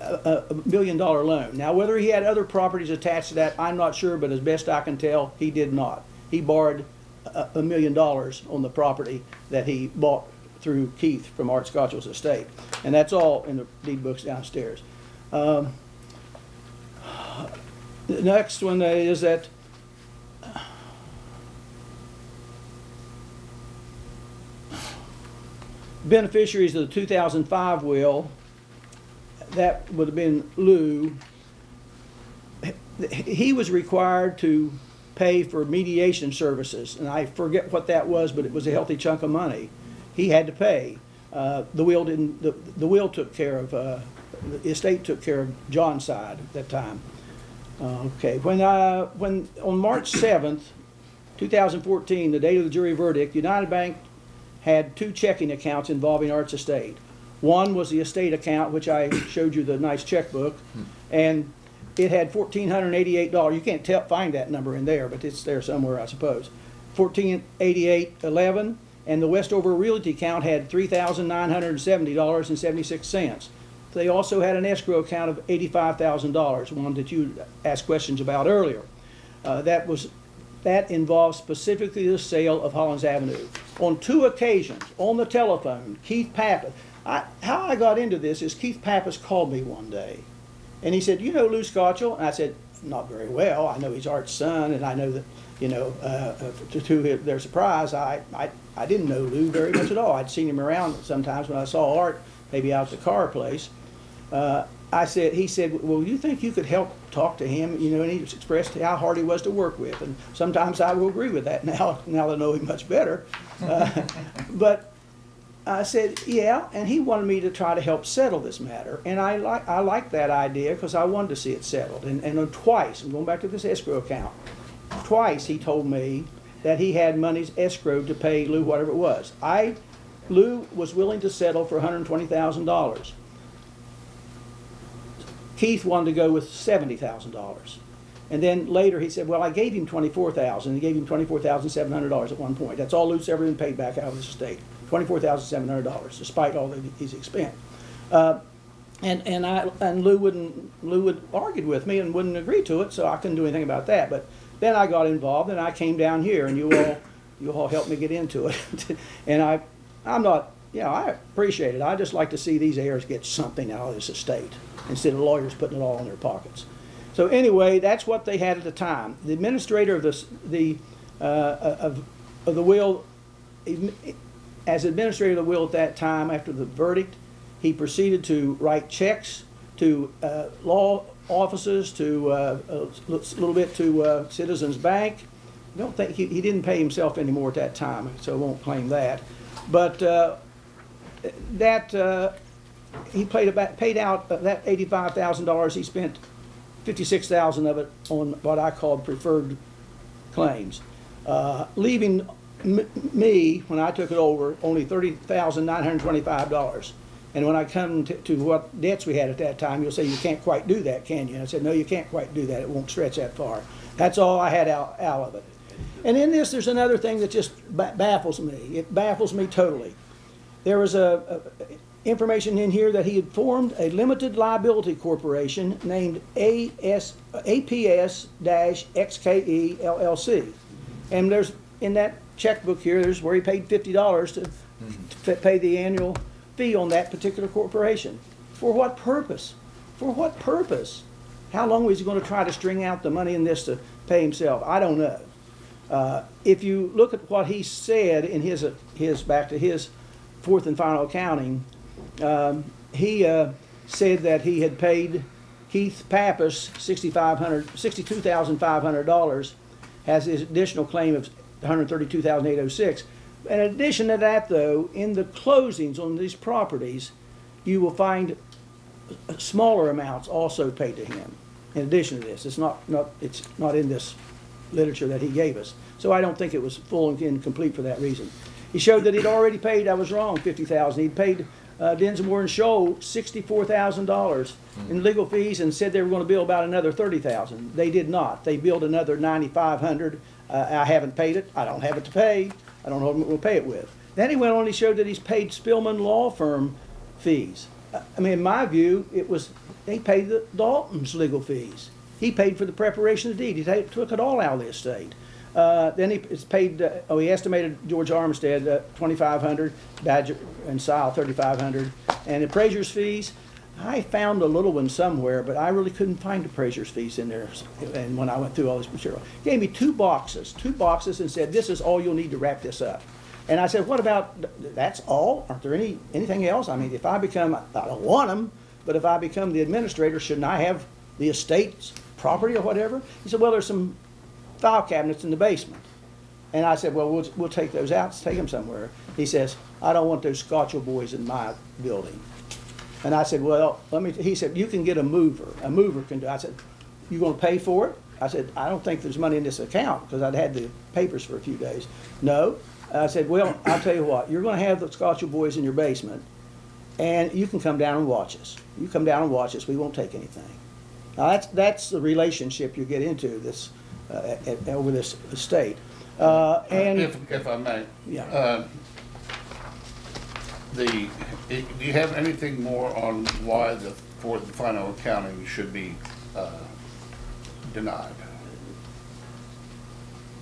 $1 million loan. Now, whether he had other properties attached to that, I'm not sure, but as best I can tell, he did not. He borrowed $1 million on the property that he bought through Keith from Art Scotchell's estate. And that's all in the deed books downstairs. The next one is that beneficiaries of the 2005 will, that would have been Lou. He was required to pay for mediation services, and I forget what that was, but it was a healthy chunk of money. He had to pay. The will didn't. The will took care of. The estate took care of John's side at that time. Okay. When on March 7th, 2014, the date of the jury verdict, United Bank had 2 checking accounts involving Art's estate. One was the estate account, which I showed you the nice checkbook, and it had $1,488. You can't find that number in there, but it's there somewhere, I suppose. $1,488.11, and the Westover Realty account had $3,970.76. They also had an escrow account of $85,000, one that you asked questions about earlier. That involves specifically the sale of Hollins Avenue. On 2 occasions, on the telephone, Keith Pappas, how I got into this is Keith Pappas called me one day, and he said, "You know Lou Scotchell?" And I said, "Not very well. I know he's Art's son, and I know that, to their surprise, I didn't know Lou very much at all. I'd seen him around sometimes when I saw Art, maybe out at the car place." He said, "Well, you think you could help talk to him?" And he expressed how hard he was to work with. And sometimes I will agree with that now that I know him much better. But I said, yeah, and he wanted me to try to help settle this matter. And I liked that idea because I wanted to see it settled. And twice, I'm going back to this escrow account, twice he told me that he had monies escrowed to pay Lou whatever it was. Lou was willing to settle for $120,000. Keith wanted to go with $70,000. And then later he said, well, I gave him $24,000. He gave him $24,700 at one point. That's all Lou's ever been paid back out of his estate. $24,700, despite all that he's expended. And Lou would argue with me and wouldn't agree to it, so I couldn't do anything about that. But then I got involved, and I came down here, and you all helped me get into it. And I appreciate it. I just like to see these heirs get something out of this estate instead of lawyers putting it all in their pockets. So anyway, that's what they had at the time. The administrator of the will, as administrator of the will at that time, after the verdict, he proceeded to write checks to law offices, to a little bit to Citizens Bank. I don't think he didn't pay himself anymore at that time, so I won't claim that. But he paid out that $85,000. He spent $56,000 of it on what I called preferred claims, leaving me, when I took it over, only $30,925. And when I come to what debts we had at that time, you'll say, you can't quite do that, can you? And I said, no, you can't quite do that. It won't stretch that far. That's all I had out of it. And in this, there's another thing that just baffles me. It baffles me totally. There was information in here that he had formed a limited liability corporation named APS-XKE LLC. And there's, in that checkbook here, there's where he paid $50 to pay the annual fee on that particular corporation. For what purpose? For what purpose? How long was he going to try to string out the money in this to pay himself? I don't know. If you look at what he said in his back to his fourth and final accounting, he said that he had paid Keith Pappas $62,500, has his additional claim of $132,806. In addition to that, though, in the closings on these properties, you will find smaller amounts also paid to him. In addition to this, it's not in this literature that he gave us. So I don't think it was full and complete for that reason. He showed that he'd already paid, I was wrong, $50,000. He'd paid Dinsmore and Scholl $64,000 in legal fees and said they were going to bill about another $30,000. They did not. They billed another $9,500. I haven't paid it. I don't have it to pay. I don't know what we'll pay it with. Then he went on and he showed that he's paid Spillman Law Firm fees. I mean, in my view, they paid the Dalton's legal fees. He paid for the preparation of the deed. He took it all out of the estate. Then he estimated George Armstead $2,500, Badger and Sile $3,500, and appraiser's fees. I found a little one somewhere, but I really couldn't find appraiser's fees in there. And when I went through all this material, he gave me two boxes, and said, "This is all you'll need to wrap this up." And I said, what about, that's all? Aren't there anything else? I mean, if I become, I don't want them, but if I become the administrator, shouldn't I have the estate's property or whatever? He said, well, there's some file cabinets in the basement. And I said, well, we'll take those out, take them somewhere. He says, I don't want those Scotch boys in my building. And I said, well, he said, you can get a mover. A mover can do. I said, you gonna pay for it? I said, I don't think there's money in this account, because I'd had the papers for a few days. No. I said, well, I'll tell you what, you're gonna have the Scotch boys in your basement, and you can come down and watch us. You come down and watch us, we won't take anything. Now, that's the relationship you get into this, over this estate. And If I may. Yeah. Do you have anything more on why the fourth and final accounting should be denied?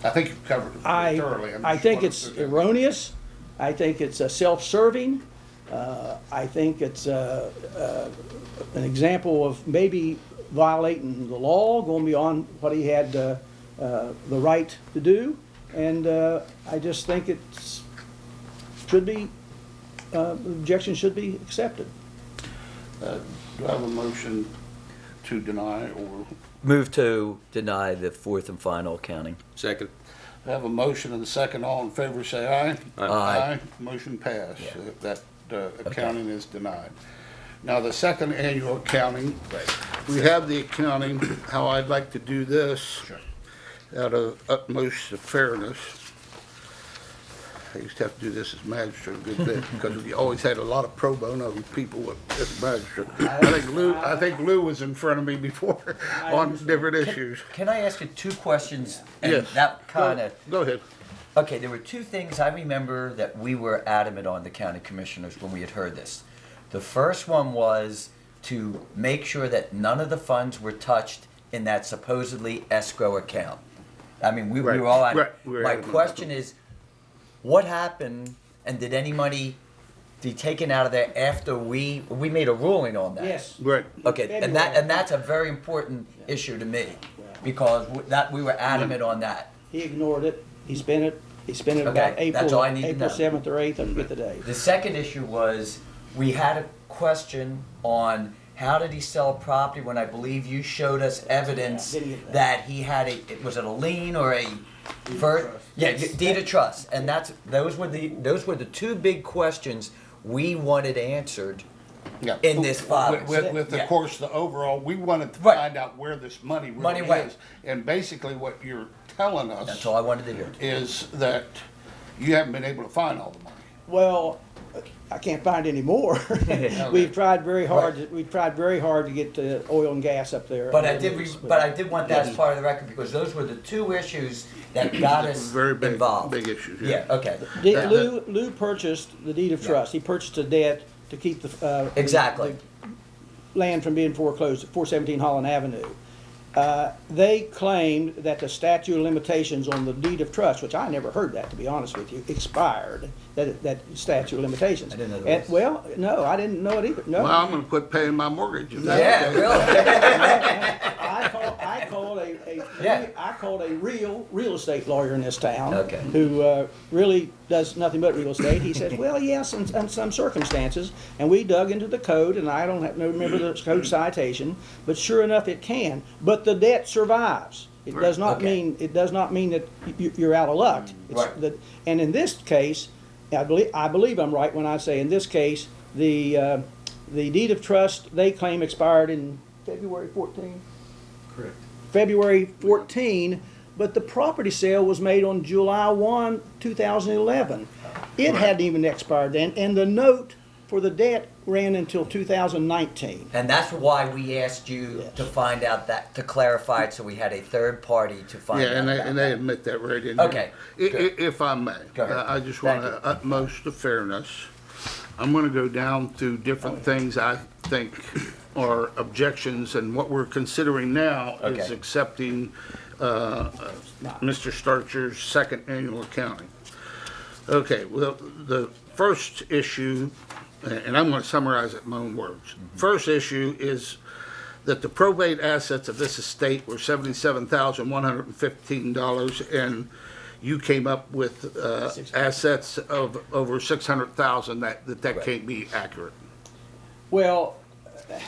I think you've covered it thoroughly. I think it's erroneous. I think it's self-serving. I think it's an example of maybe violating the law, going beyond what he had the right to do. And I just think it's should be, objection should be accepted. Do I have a motion to deny or? Move to deny the fourth and final accounting. Second. I have a motion and a second. All in favor, say aye. Aye. Motion passed. That accounting is denied. Now, the second annual accounting, we have the accounting, how I'd like to do this, out of utmost fairness. I used to have to do this as magistrate a good bit, because we always had a lot of pro bono people as magistrate. I think Lou was in front of me before on different issues. Can I ask you two questions? And Yes. that kind of. Go ahead. Okay, there were two things I remember that we were adamant on, the county commissioners, when we had heard this. The first one was to make sure that none of the funds were touched in that supposedly escrow account. I mean, we were all Right. We were My adamant. question is, what happened, and did any money be taken out of there after we made a ruling on that? Yes. Right. Okay, and February. that's a very important issue to me, because we were adamant on that. He ignored it. He spent it. He spent it Okay, about that's all I need to April know. 7th or 8th. I forget the day. The second issue was, we had a question on how did he sell property when I believe you showed us evidence Yeah, didn't get that he had was it a lien or a deed of trust, and those were the two big questions we wanted answered. Yeah. In this filing. With Yeah. of course, the overall, we wanted to Right. find out where this money Money really went. is. And basically what you're telling us That's all I wanted to hear. is that you haven't been able to find all the money. Well, I can't find any more. We've tried very hard. We've tried very hard to get oil and gas up there. But I did want that as part of the record, because those were the two issues that got us Very big, involved. big issues. Yeah, okay. Lou purchased the deed of trust. He purchased a debt to keep the Exactly. the land from being foreclosed at 417 Holland Avenue. They claimed that the statute of limitations on the deed of trust, which I never heard that, to be honest with you, expired. That statute of limitations. I didn't know that And, was- well, no, I didn't know it either. No. Well, I'm gonna quit paying my mortgage. if that's Yeah, okay. really. I called a real estate lawyer in this town. Okay. Who really does nothing but real estate. He says, well, yes, in some circumstances, and we dug into the code, and I don't remember the code citation, but sure enough, it can. But the debt survives. It does not Okay. mean that you're out of luck. Right. And in this case, I believe I'm right when I say in this case, the deed of trust they claim expired in February 14. Correct. February 14, but the property sale was made on July 1, 2011. It hadn't even expired then, and the note for the debt ran until 2019. And that's why we asked you Yes. to find out that, to clarify it, so we had a third party to find Yeah, out. and they admit that right in there. Okay, If I may. Go ahead. I just Thank want you. utmost of fairness. I'm gonna go down through different things I think are objections, and what we're considering now is Okay. accepting Mr. Starcher's second annual accounting. Okay, well, the first issue, and I'm gonna summarize it in my own words. First issue is that the probate assets of this estate were $77,115, and you came up with assets of over 600,000, that can't be accurate. Well,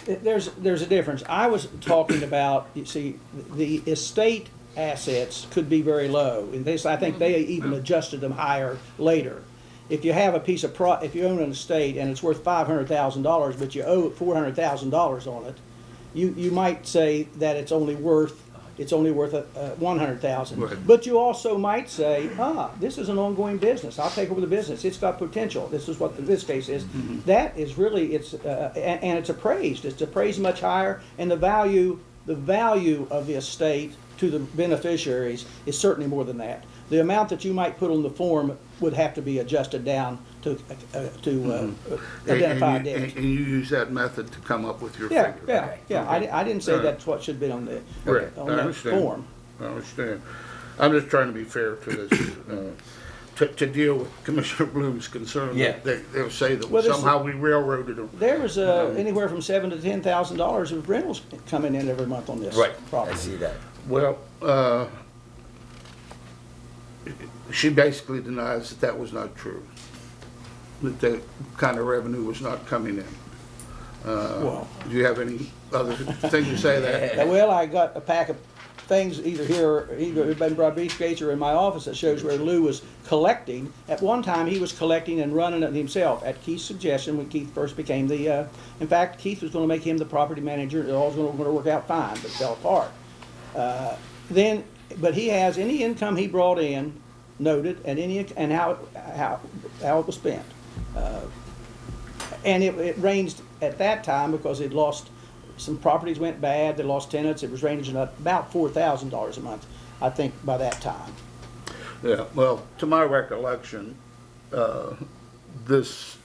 there's a difference. I was talking about, you see, the estate assets could be very low. And this, I think they even adjusted them higher later. If you have a piece of if you own an estate and it's worth $500,000, but you owe $400,000 on it, you might say that it's only worth $100,000. Right. But you also might say, this is an ongoing business. I'll take over the business. It's got potential. This is what this case is. That is really, and it's appraised. It's appraised much higher, and the value of the estate to the beneficiaries is certainly more than that. The amount that you might put on the form would have to be adjusted down to identify damage. And you use that method to come up with your Yeah, figure? yeah. I didn't say that's what should be on the Right, I on the understand. form. I understand. I'm just trying to be fair to this, to deal with Commissioner Bloom's concern. Yeah. They'll say that Well, this- somehow we railroaded them. There was anywhere from $7,000 to $10,000 of rentals coming in every month on this Right, property. I see that. Well, she basically denies that that was not true, that that kind of revenue was not coming in. Well, Do you have any other thing to say that? well, I got a pack of things either in Broad Gates or in my office that shows where Lou was collecting. At one time, he was collecting and running it himself at Keith's suggestion when Keith first became the, in fact, Keith was going to make him the property manager. It all was going to work out fine, but it fell apart. But he has any income he brought in noted and how it was spent. And it ranged at that time because it lost, some properties went bad, they lost tenants, it was ranging at about $4,000 a month, I think, by that time. Yeah, well, to my recollection, this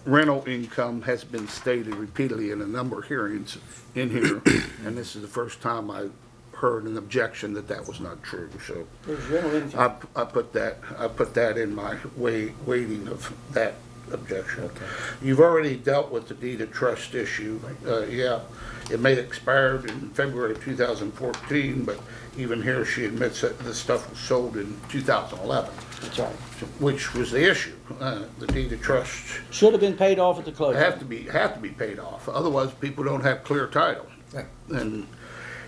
rental income has been stated repeatedly in a number of hearings in here, and this is the first time I heard an objection that that was not true, so There's rental income. I put that in my weighting of that objection. Okay. You've already dealt with the deed of trust issue. Yeah, it may have expired in February of 2014, but even here she admits that this stuff was sold in 2011, That's right. which was the issue. The deed of trust Should have been paid off at the closing. have to be paid off. Otherwise, people don't have clear title.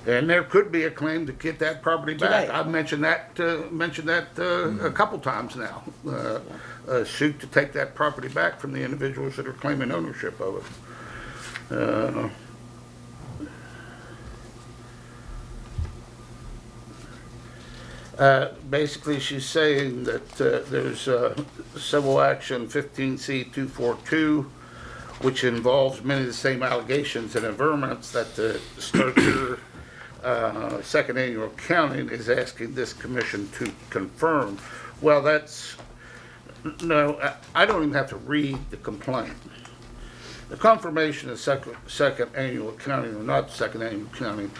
And there could be a claim to get that property back. Today. I've mentioned that a couple times now. A suit to take that property back from the individuals that are claiming ownership of it. Basically, she's saying that there's civil action 15C242, which involves many of the same allegations and averments that the Sturger second annual accounting is asking this commission to confirm. Well, no, I don't even have to read the complaint. The confirmation of second annual accounting or not second annual accounting,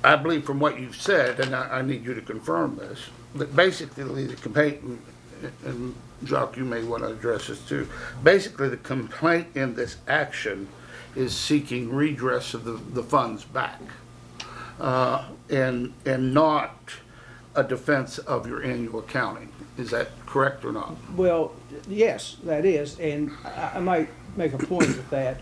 I believe from what you've said, and I need you to confirm this, that basically the complaint, and Jacques, you may want to address this too, basically the complaint in this action is seeking redress of the funds back, and not a defense of your annual accounting. Is that correct or not? Well, yes, that is, and I might make a point with that.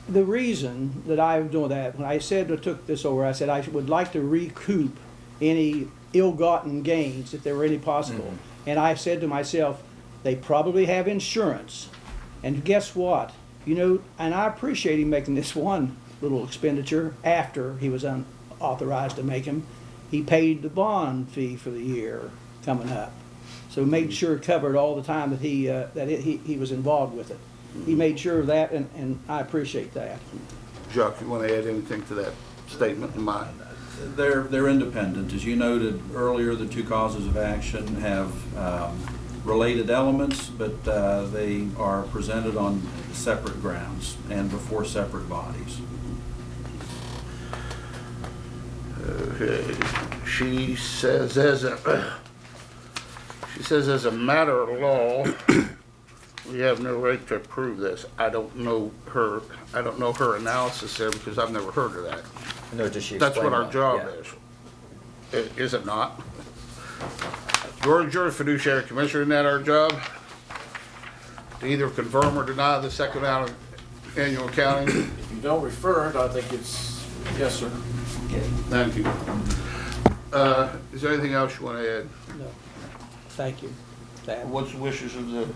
The reason that I'm doing that, when I said I took this over, I said I would like to recoup any ill-gotten gains, if there were any possible. And I said to myself, they probably have insurance. And guess what? You know, and I appreciate him making this one little expenditure after he was unauthorized to make him. He paid the bond fee for the year coming up. So made sure it covered all the time that he was involved with it. He made sure of that, and I appreciate that. Jacques, you want to add anything to that statement of mine? They're independent. As you noted earlier, the two causes of action have related elements, but they are presented on separate grounds and before separate bodies. Okay. She says as a matter of law, we have no right to approve this. I don't know her analysis there because I've never heard of that. No, does she That's what explain our that? job Yeah. is. Is it not? George, you're a fiduciary commissioner, isn't that our job? To either confirm or deny the second annual accounting? If you don't refer it, I think it's, yes, sir. Thank you. Is there anything else you want to add? No. Thank you. That- What's the wishes of the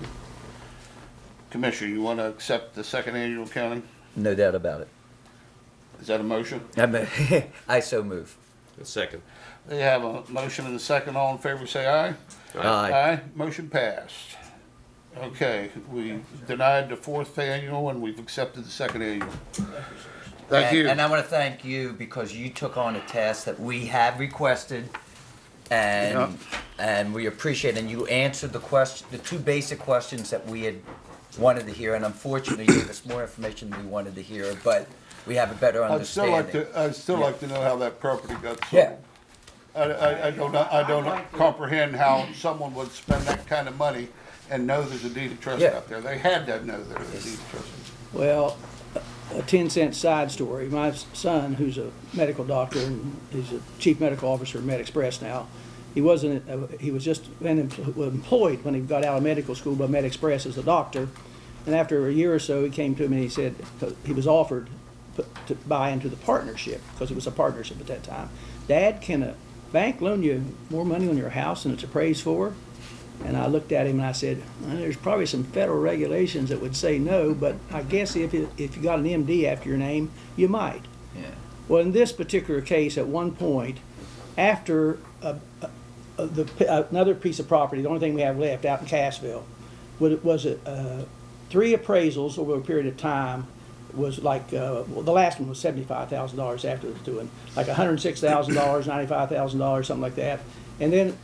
commissioner? You want to accept the second annual accounting? No doubt about it. Is that a motion? I so move. A second. They have a motion and a second. All in favor, say aye. Aye. Motion passed. Okay, we denied the fourth annual and we've accepted the second annual. Thank you. And I want to thank you because you took on a task that we have requested, and we appreciate it. And you answered the two basic questions that we had wanted to hear. And unfortunately, you gave us more information than we wanted to hear, but we have a better I'd still understanding. like to know how that property got sold. Yeah. I don't comprehend how someone would spend that kind of money and know there's a deed of trust Yeah. out there. They had to know there was a deed of trust. Well, a 10-cent side story. My son, who's a medical doctor and he's a chief medical officer at MedExpress now, he was just been employed when he got out of medical school by MedExpress as a doctor. And after a year or so, he came to me and he said he was offered to buy into the partnership because it was a partnership at that time. Dad, can a bank loan you more money on your house than it's appraised for? And I looked at him and I said, well, there's probably some federal regulations that would say no, but I guess if you got an MD after your name, you might. Yeah. Well, in this particular case, at one point, after another piece of property, the only thing we have left out in Cassville, was 3 appraisals over a period of time. Was like, well, the last one was $75,000 after it was doing, like $106,000, $95,000, something like that. And then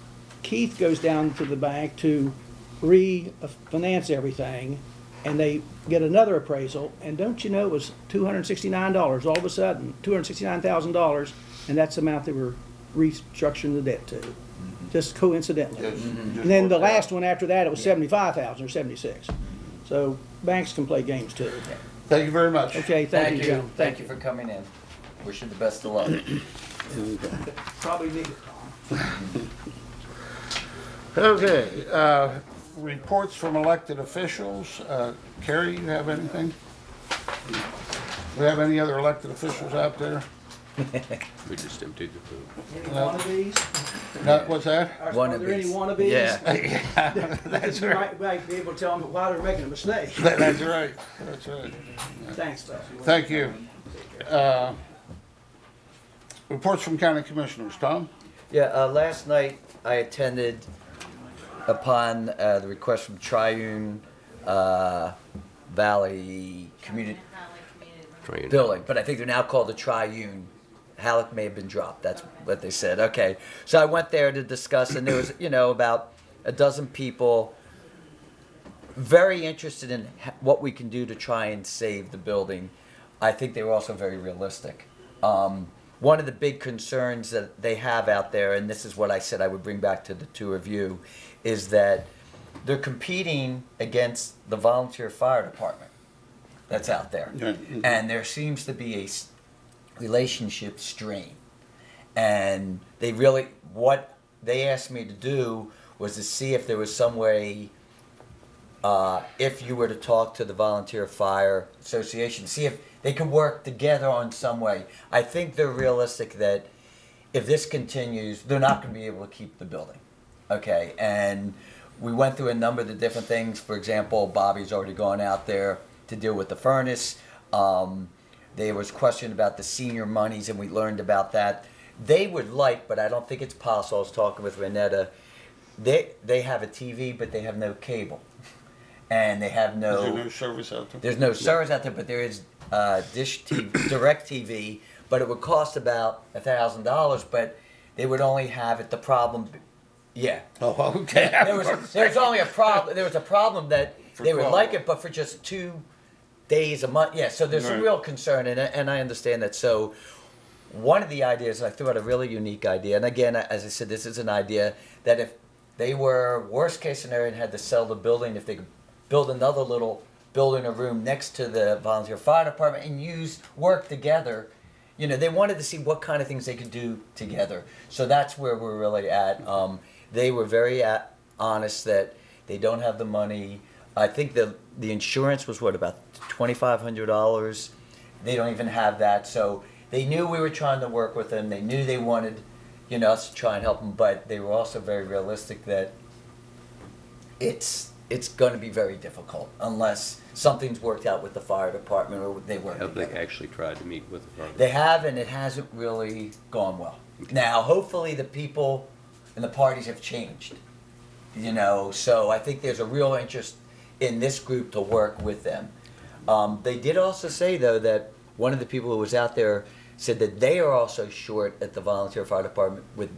Keith goes down to the bank to refinance everything, and they get another appraisal, and don't you know it was $269 all of a sudden, $269,000, and that's the amount they were restructuring the debt to, just coincidentally. And then the last one after that, it was $75,000 or $76. So banks can play games too. Thank you very much. Okay, thank you, Jim. Thank you for coming in. Wish you the best of luck. Probably need it, Tom. Okay, reports from elected officials. Carrie, you have anything? Do we have any other elected officials out there? We just emptied the food. Any wannabes? What's that? Are there any wannabes? Yeah. That's right. You might be able to tell them why they're making a mistake. That's right, that's right. Thanks, Phil. Thank you. Reports from county commissioners. Tom? Yeah, last night I attended upon the request from Triune Valley Community Building, but I think they're now called the Triune. Halleck may have been dropped. That's what they said. Okay, so I went there to discuss, and there was, about a dozen people very interested in what we can do to try and save the building. I think they were also very realistic. One of the big concerns that they have out there, and this is what I said I would bring back to the two of you, is that they're competing against the volunteer fire department that's out there. And there seems to be a relationship strain. And what they asked me to do was to see if there was some way, if you were to talk to the Volunteer Fire Association, see if they could work together on some way. I think they're realistic that if this continues, they're not going to be able to keep the building. Okay, and we went through a number of the different things. For example, Bobby's already gone out there to deal with the furnace. There was question about the senior monies, and we learned about that. They would like, but I don't think it's possible. I was talking with Renetta. They have a TV, but they have no cable, and they have no. Is there no service out there? There's no service out there, but there is Dish TV, Direct TV. But it would cost about $1,000, but they would only have it. The problem, yeah. Oh, okay. There's only a problem. There was a problem that they would like it, but for just 2 days a month. Yeah, so there's a real concern, and I understand that. So one of the ideas, I threw out a really unique idea, and again, as I said, this is an idea that if they were worst case scenario and had to sell the building, if they could build another little building or room next to the volunteer fire department and work together, You know, they wanted to see what kind of things they could do together. So that's where we're really at. They were very honest that they don't have the money. I think the insurance was what, about $2,500. They don't even have that. So they knew we were trying to work with them. They knew they wanted, you know, us to try and help them, but they were also very realistic that it's going to be very difficult unless something's worked out with the fire department or they work Have they together. actually tried to meet with the fire? They have, and it hasn't really gone well. Now, hopefully, the people and the parties have changed. You know, so I think there's a real interest in this group to work with them. They did also say, though, that one of the people who was out there said that they are also short at the volunteer fire department with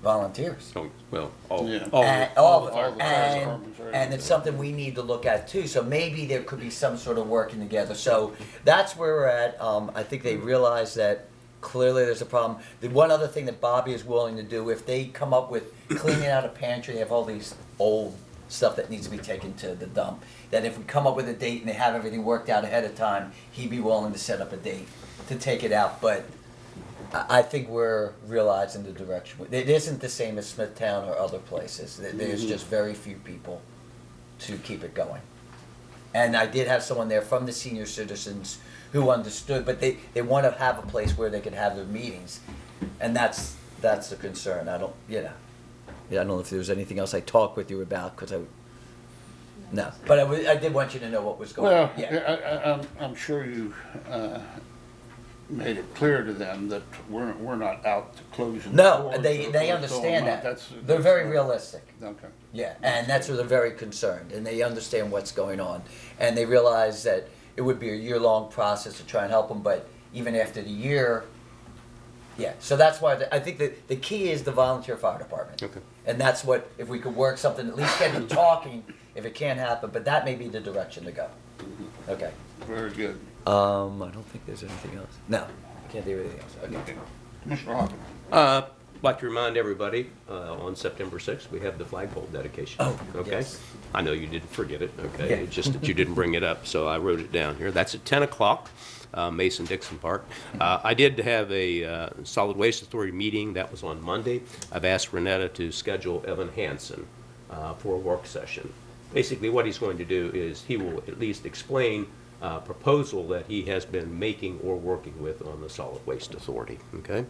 volunteers. Oh, well, all, Yeah. all, And, all the all- fire and, departments, right. and it's something we need to look at too. So maybe there could be some sort of working together. So that's where we're at. I think they realize that clearly there's a problem. The one other thing that Bobby is willing to do, if they come up with cleaning out a pantry, they have all these old stuff that needs to be taken to the dump, that if we come up with a date and they have everything worked out ahead of time, he'd be willing to set up a date to take it out. But I think we're realizing the direction. It isn't the same as Smithtown or other places. There's just very few people to keep it going. And I did have someone there from the senior citizens who understood, but they want to have a place where they could have their meetings. And that's the concern. I don't, you know. Yeah, I don't know if there was anything else I talked with you about, because no. But I did want you to know what was going Well, on. Yeah. I'm sure you made it clear to them that we're not out to close the No, doors they or so understand on. that. They're very realistic. Okay. Yeah, and that's where they're very concerned, and they understand what's going on. And they realize that it would be a year-long process to try and help them, but even after the year, yeah. So that's why I think that the key is the volunteer fire department. Okay. And that's what, if we could work something, at least get them talking, if it can't happen, but that may be the direction to go. Okay. Very good. I don't think there's anything else. No, I can't think of anything else. Okay. Okay. Commissioner Hawkins. I'd like to remind everybody, on September 6th, we have the flagpole dedication. Oh, Okay? yes. I know you didn't forget it, okay? Yeah. It's just that you didn't bring it up, so I wrote it down here. That's at 10 o'clock, Mason-Dixon Park. I did have a Solid Waste Authority meeting. That was on Monday. I've asked Renetta to schedule Evan Hansen for a work session. Basically, what he's going to do is he will at least explain a proposal that he has been making or working with on the Solid Waste Authority, okay?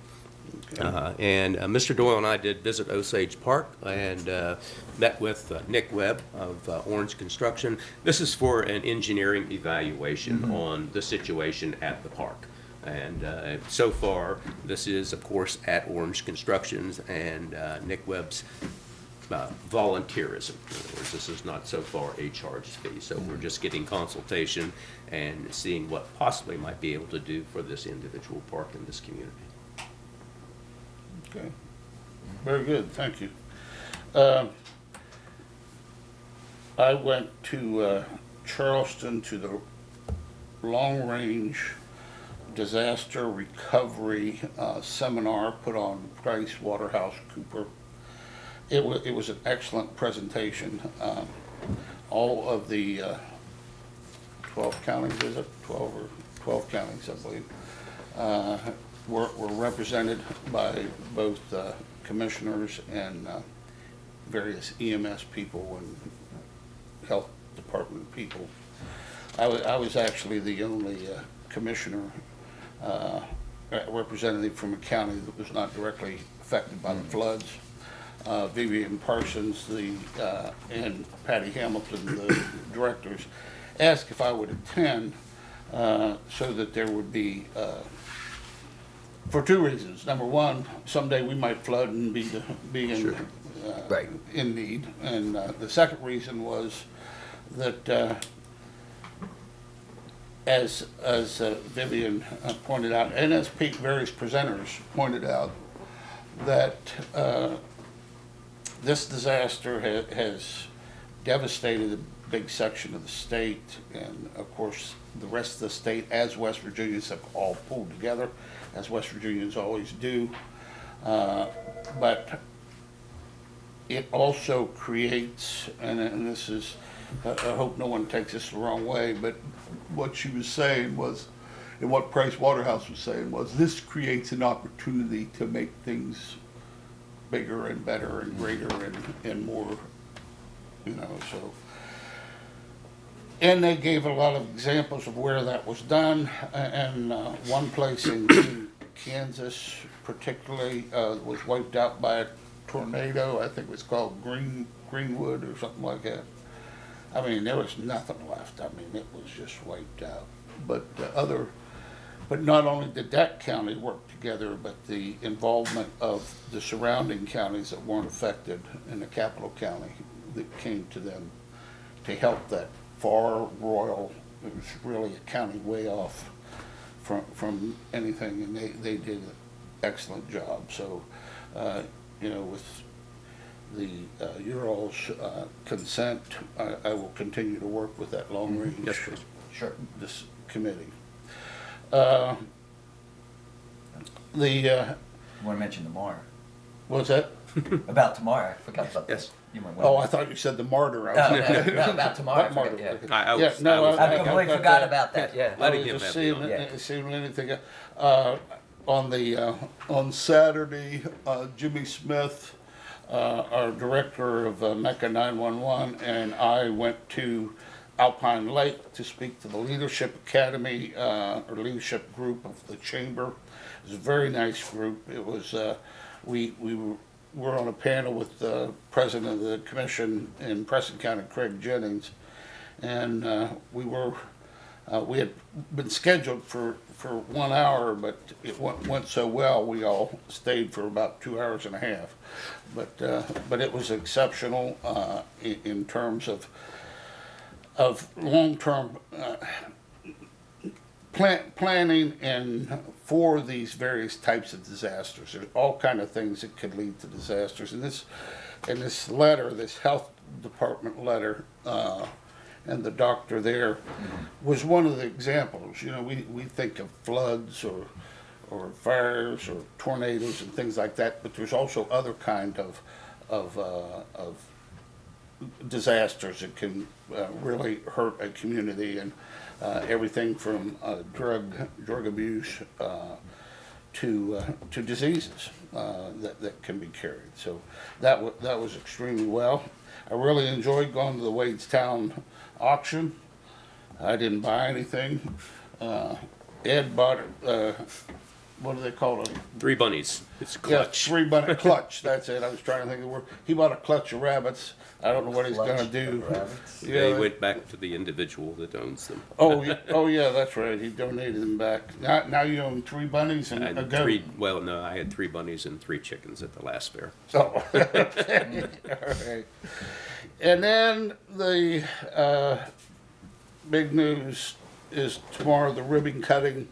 And Mr. Doyle and I did visit Osage Park and met with Nick Webb of Orange Construction. This is for an engineering evaluation on the situation at the park. And so far, this is, of course, at Orange Constructions and Nick Webb's volunteerism. In other words, this is not so far a charged fee. So we're just getting consultation and seeing what possibly might be able to do for this individual park in this community. Okay. Very good, thank you. I went to Charleston to the Long Range Disaster Recovery Seminar put on Price Waterhouse Cooper. It was an excellent presentation. All of the 12 counties, is it? 12 counties, I believe, were represented by both commissioners and various EMS people and health department people. I was actually the only commissioner representative from a county that was not directly affected by the floods. Vivian Parsons and Patty Hamilton, the directors, asked if I would attend so that there would be, for two reasons. Number one, someday we might flood and be in, Right. in need. And the second reason was that as Vivian pointed out, and as various presenters pointed out, that this disaster has devastated a big section of the state, and of course the rest of the state, as West Virginians have all pulled together, as West Virginians always do. But it also creates, and this is, I hope no one takes this the wrong way, but what she was saying was And what Price Waterhouse was saying was, this creates an opportunity to make things bigger and better and greater and more, so. And they gave a lot of examples of where that was done, and one place in Kansas particularly was wiped out by a tornado. I think it was called Greenwood or something like that. I mean, there was nothing left. I mean, it was just wiped out. But not only did that county work together, but the involvement of the surrounding counties that weren't affected in the capital county that came to them to help that far Royal. It was really a county way off from anything, and they did an excellent job. So, with the your all's consent, I will continue to work with that long range. Yes, please. Sure. This committee. You want to mention tomorrow? What's that? About tomorrow, I forgot about Yes. that. You might Oh, want I thought you said the martyr. no, about tomorrow. What martyr? Yeah. I Yeah, was, no, I was, I completely forgot about that, yeah. Letting I him was just have the honor. Yeah. seeing anything. On Saturday, Jimmy Smith, our director of Mecca 911, and I went to Alpine Lake to speak to the Leadership Academy, or leadership group of the chamber. It was a very nice group. It was, we were on a panel with the president of the commission in Preston County, Craig Jennings, and we had been scheduled for 1 hour, but it went so well, we all stayed for about 2 hours and a half. But it was exceptional in terms of long-term planning and for these various types of disasters. There's all kind of things that could lead to disasters. And this letter, this health department letter, and the doctor there was one of the examples. We think of floods or fires or tornadoes and things like that, but there's also other kind of disasters that can really hurt a community, and everything from drug abuse to diseases that can be carried. So that was extremely well. I really enjoyed going to the Wadestown auction. I didn't buy anything. Ed bought what do they call it? 3 bunnies. It's Yeah, clutch. 3 bunny clutch. That's it. I was trying to think of the word. He bought a clutch of rabbits. I don't know what he's gonna do. They Yeah. went back to the individual that owns them. Oh, yeah, that's right. He donated them back. Now you own 3 bunnies and I a had goat. 3, well, no, I had 3 bunnies and 3 chickens at the last fair. Oh, okay. All right. And then the big news is tomorrow, the ribbon cutting.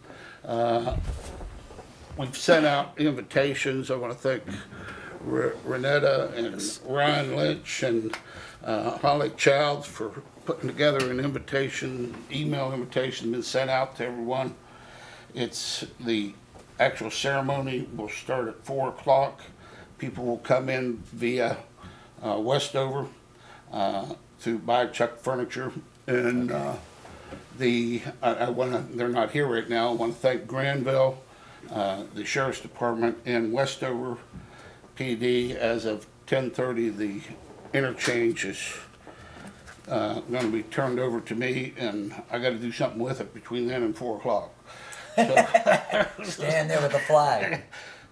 We've sent out invitations. I want to thank Renetta and Ryan Lynch and Holly Childs for putting together an invitation, email invitation, been sent out to everyone. It's the actual ceremony will start at 4 o'clock. People will come in via Westover to buy Chuck furniture, and they're not here right now. I want to thank Granville, the Sheriff's Department, and Westover PD. As of 10:30, the interchange is going to be turned over to me, and I got to do something with it between then and 4 o'clock. Stand there with a flag.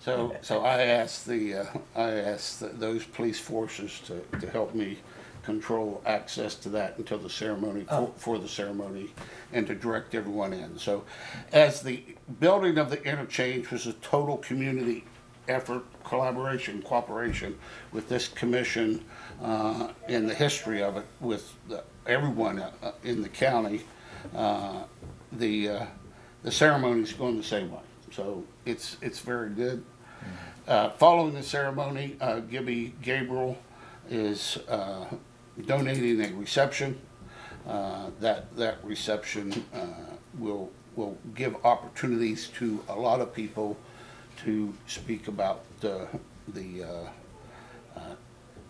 So I asked those police forces to help me control access to that until the ceremony, for the ceremony, and to direct everyone in. So as the building of the interchange was a total community effort, collaboration, cooperation with this commission, in the history of it, with everyone in the county, the ceremony is going the same way. So it's very good. Following the ceremony, Gibby Gabriel is donating a reception. That reception will give opportunities to a lot of people to speak about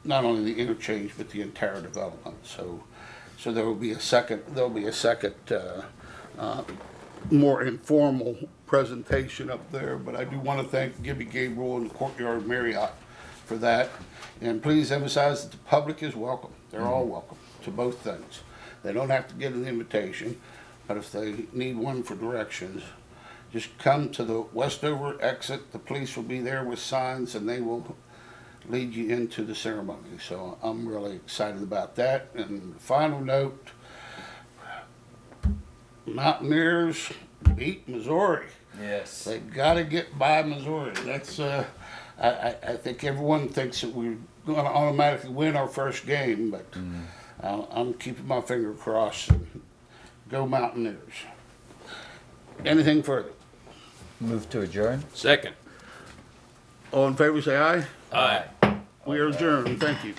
not only the interchange but the entire development. So there will be a second more informal presentation up there, but I do want to thank Gibby Gabriel and the Courtyard Marriott for that. And please emphasize that the public is welcome. They're all welcome to both things. They don't have to get an invitation, but if they need one for directions, just come to the Westover exit. The police will be there with signs and they will lead you into the ceremony. So I'm really excited about that. And final note, Mountaineers beat Missouri. Yes. They got to get by Missouri. That's I think everyone thinks that we're going to automatically win our first game, but I'm keeping my finger crossed. And go Mountaineers. Anything further? Move to adjourn? Second. All in favor, say aye. Aye. We are adjourned. Thank you.